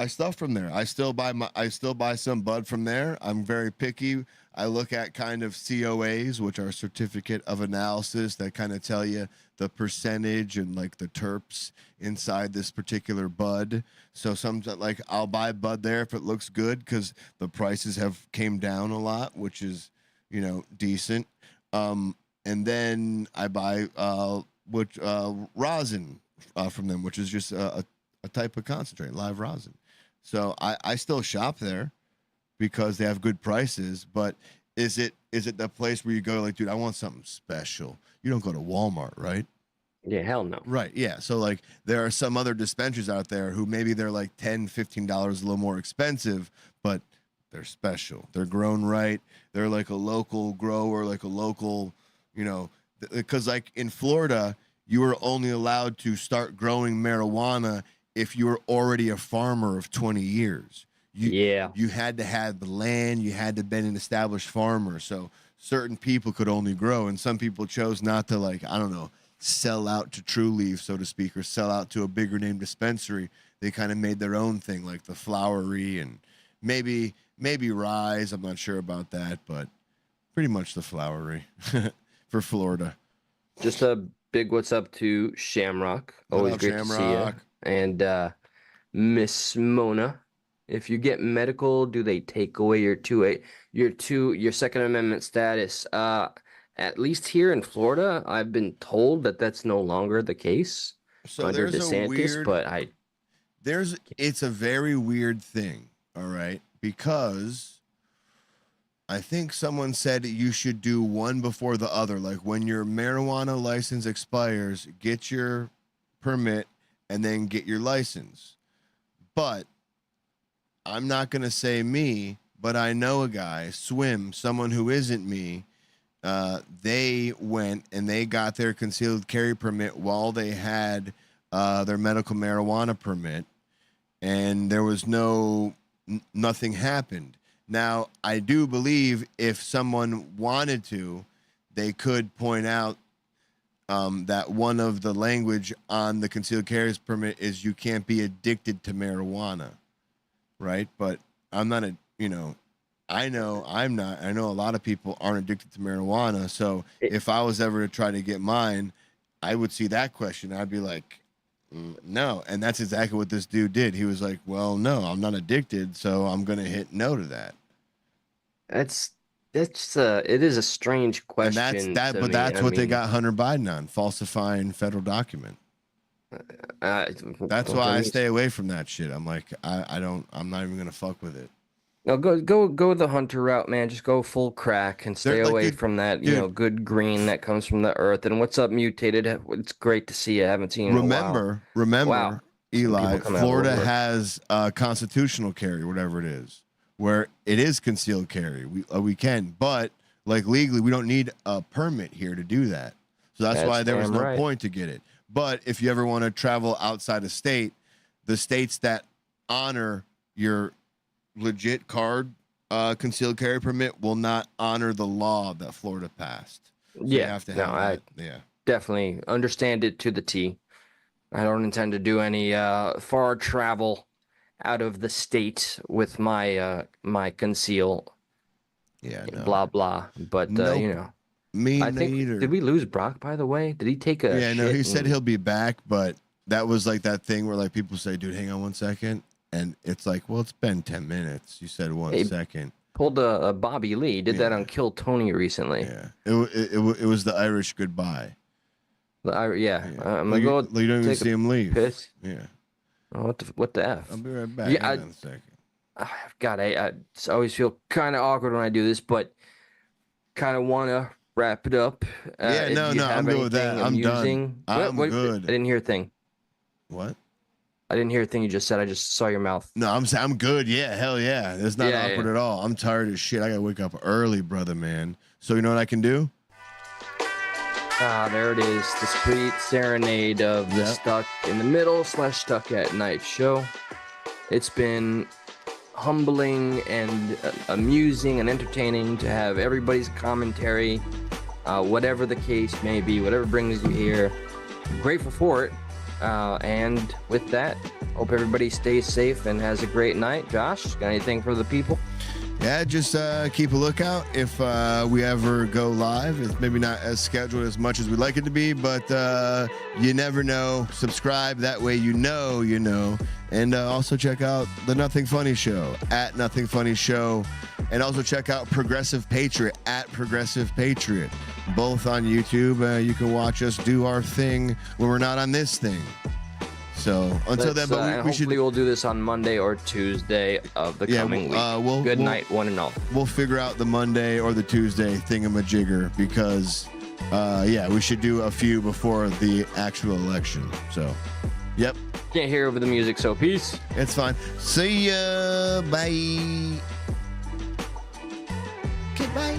stuff from there. I still buy some bud from there. I'm very picky. I look at kind of COAs, which are certificate of analysis that kind of tell you the percentage and like the terps inside this particular bud. So sometimes I'll buy bud there if it looks good because the prices have came down a lot, which is decent. And then I buy rosin from them, which is just a type of concentrate, live rosin. So I still shop there because they have good prices. But is it the place where you go like, dude, I want something special? You don't go to Walmart, right? Yeah, hell no. Right, yeah. So there are some other dispensaries out there who maybe they're like $10, $15 a little more expensive, but they're special. They're grown right. They're like a local grower, like a local... because in Florida, you were only allowed to start growing marijuana if you were already a farmer of 20 years. You had to have the land. You had to have been an established farmer. So certain people could only grow, and some people chose not to, sell out to True Leaf, so to speak, or sell out to a bigger name dispensary. They kind of made their own thing, like the Flowery and maybe Rise. I'm not sure about that, but pretty much the Flowery. For Florida. Just a big what's up to Shamrock. Always great to see you. And Miss Mona, if you get medical, do they take away your Second Amendment status? At least here in Florida, I've been told that that's no longer the case. So under DeSantis, it's a very weird thing, all right? Because I think someone said you should do one before the other. Like when your marijuana license expires, get your permit and then get your license. But I'm not going to say me, but I know a guy, someone who isn't me, they went and they got their concealed carry permit while they had their medical marijuana permit, and there was nothing happened. Now, I do believe if someone wanted to, they could point out that one of the language on the concealed carry permit is you can't be addicted to marijuana, right? But I'm not I know I'm not. I know a lot of people aren't addicted to marijuana. So if I was ever to try to get mine, I would see that question. I'd be like, no. And that's exactly what this dude did. He was like, well, no, I'm not addicted, so I'm going to hit no to that. It is a strange question. And that's what they got Hunter Biden on, falsifying federal document. That's why I stay away from that shit. I'm like, I'm not even going to fuck with it. No, go the Hunter route, man. Just go full crack and stay away from that, good green that comes from the earth. And what's up, mutated? It's great to see you. I haven't seen you in a while. Remember, Eli, Florida has constitutional carry, whatever it is, where it is concealed carry. We can, but like legally, we don't need a permit here to do that. So that's why there was no point to get it. But if you ever want to travel outside of state, the states that honor your legit card concealed carry permit will not honor the law that Florida passed. So you have to have that. Definitely understand it to the T. I don't intend to do any far travel out of the state with my my conceal. Blah blah. But I think neither. Did we lose Brock, by the way? Did he take a Yeah, no, he said he'll be back, but that was like that thing where like people say, dude, hang on 1 second. And it's like, well, it's been 10 minutes. You said 1 second. Pulled a Bobby Lee. Did that on Kill Tony recently. Yeah. It was the Irish goodbye. I'm going like to go you don't even see him leave. Piss. Yeah. Oh, what the F? I'll be right back. Yeah, Hang on a second. God, I always feel kind of awkward when I do this, but kind of want to wrap it up. I'm good with that. I'm done. I'm good. I didn't hear a thing. What? I didn't hear a thing you just said. I just saw your mouth. No, I'm good. Yeah, hell yeah. It's not awkward at all. I'm tired as shit. I gotta wake up early, brother, man. So you know what I can do? There it is. The sweet serenade of the Stuck in the Middle / Stuck at Night show. It's been humbling and amusing and entertaining to have everybody's commentary, whatever the case may be, whatever brings you here. I'm grateful for it. And with that, hope everybody stays safe and has a great night. Josh, got anything for the people? Yeah, just keep a lookout if we ever go live. It's maybe not as scheduled as much as we'd like it to be, but you never know. Subscribe, that way you know. And also check out the Nothing Funny Show at Nothing Funny Show. And also check out Progressive Patriot at Progressive Patriot. Both on YouTube. You can watch us do our thing when we're not on this thing. So until then, but hopefully we'll do this on Monday or Tuesday of the coming week. Good night, one and all. We'll figure out the Monday or the Tuesday thingamajigger because, we should do a few before the actual election. So, yep. Can't hear over the music, so peace. It's fine. See ya. Bye. Okay, bye.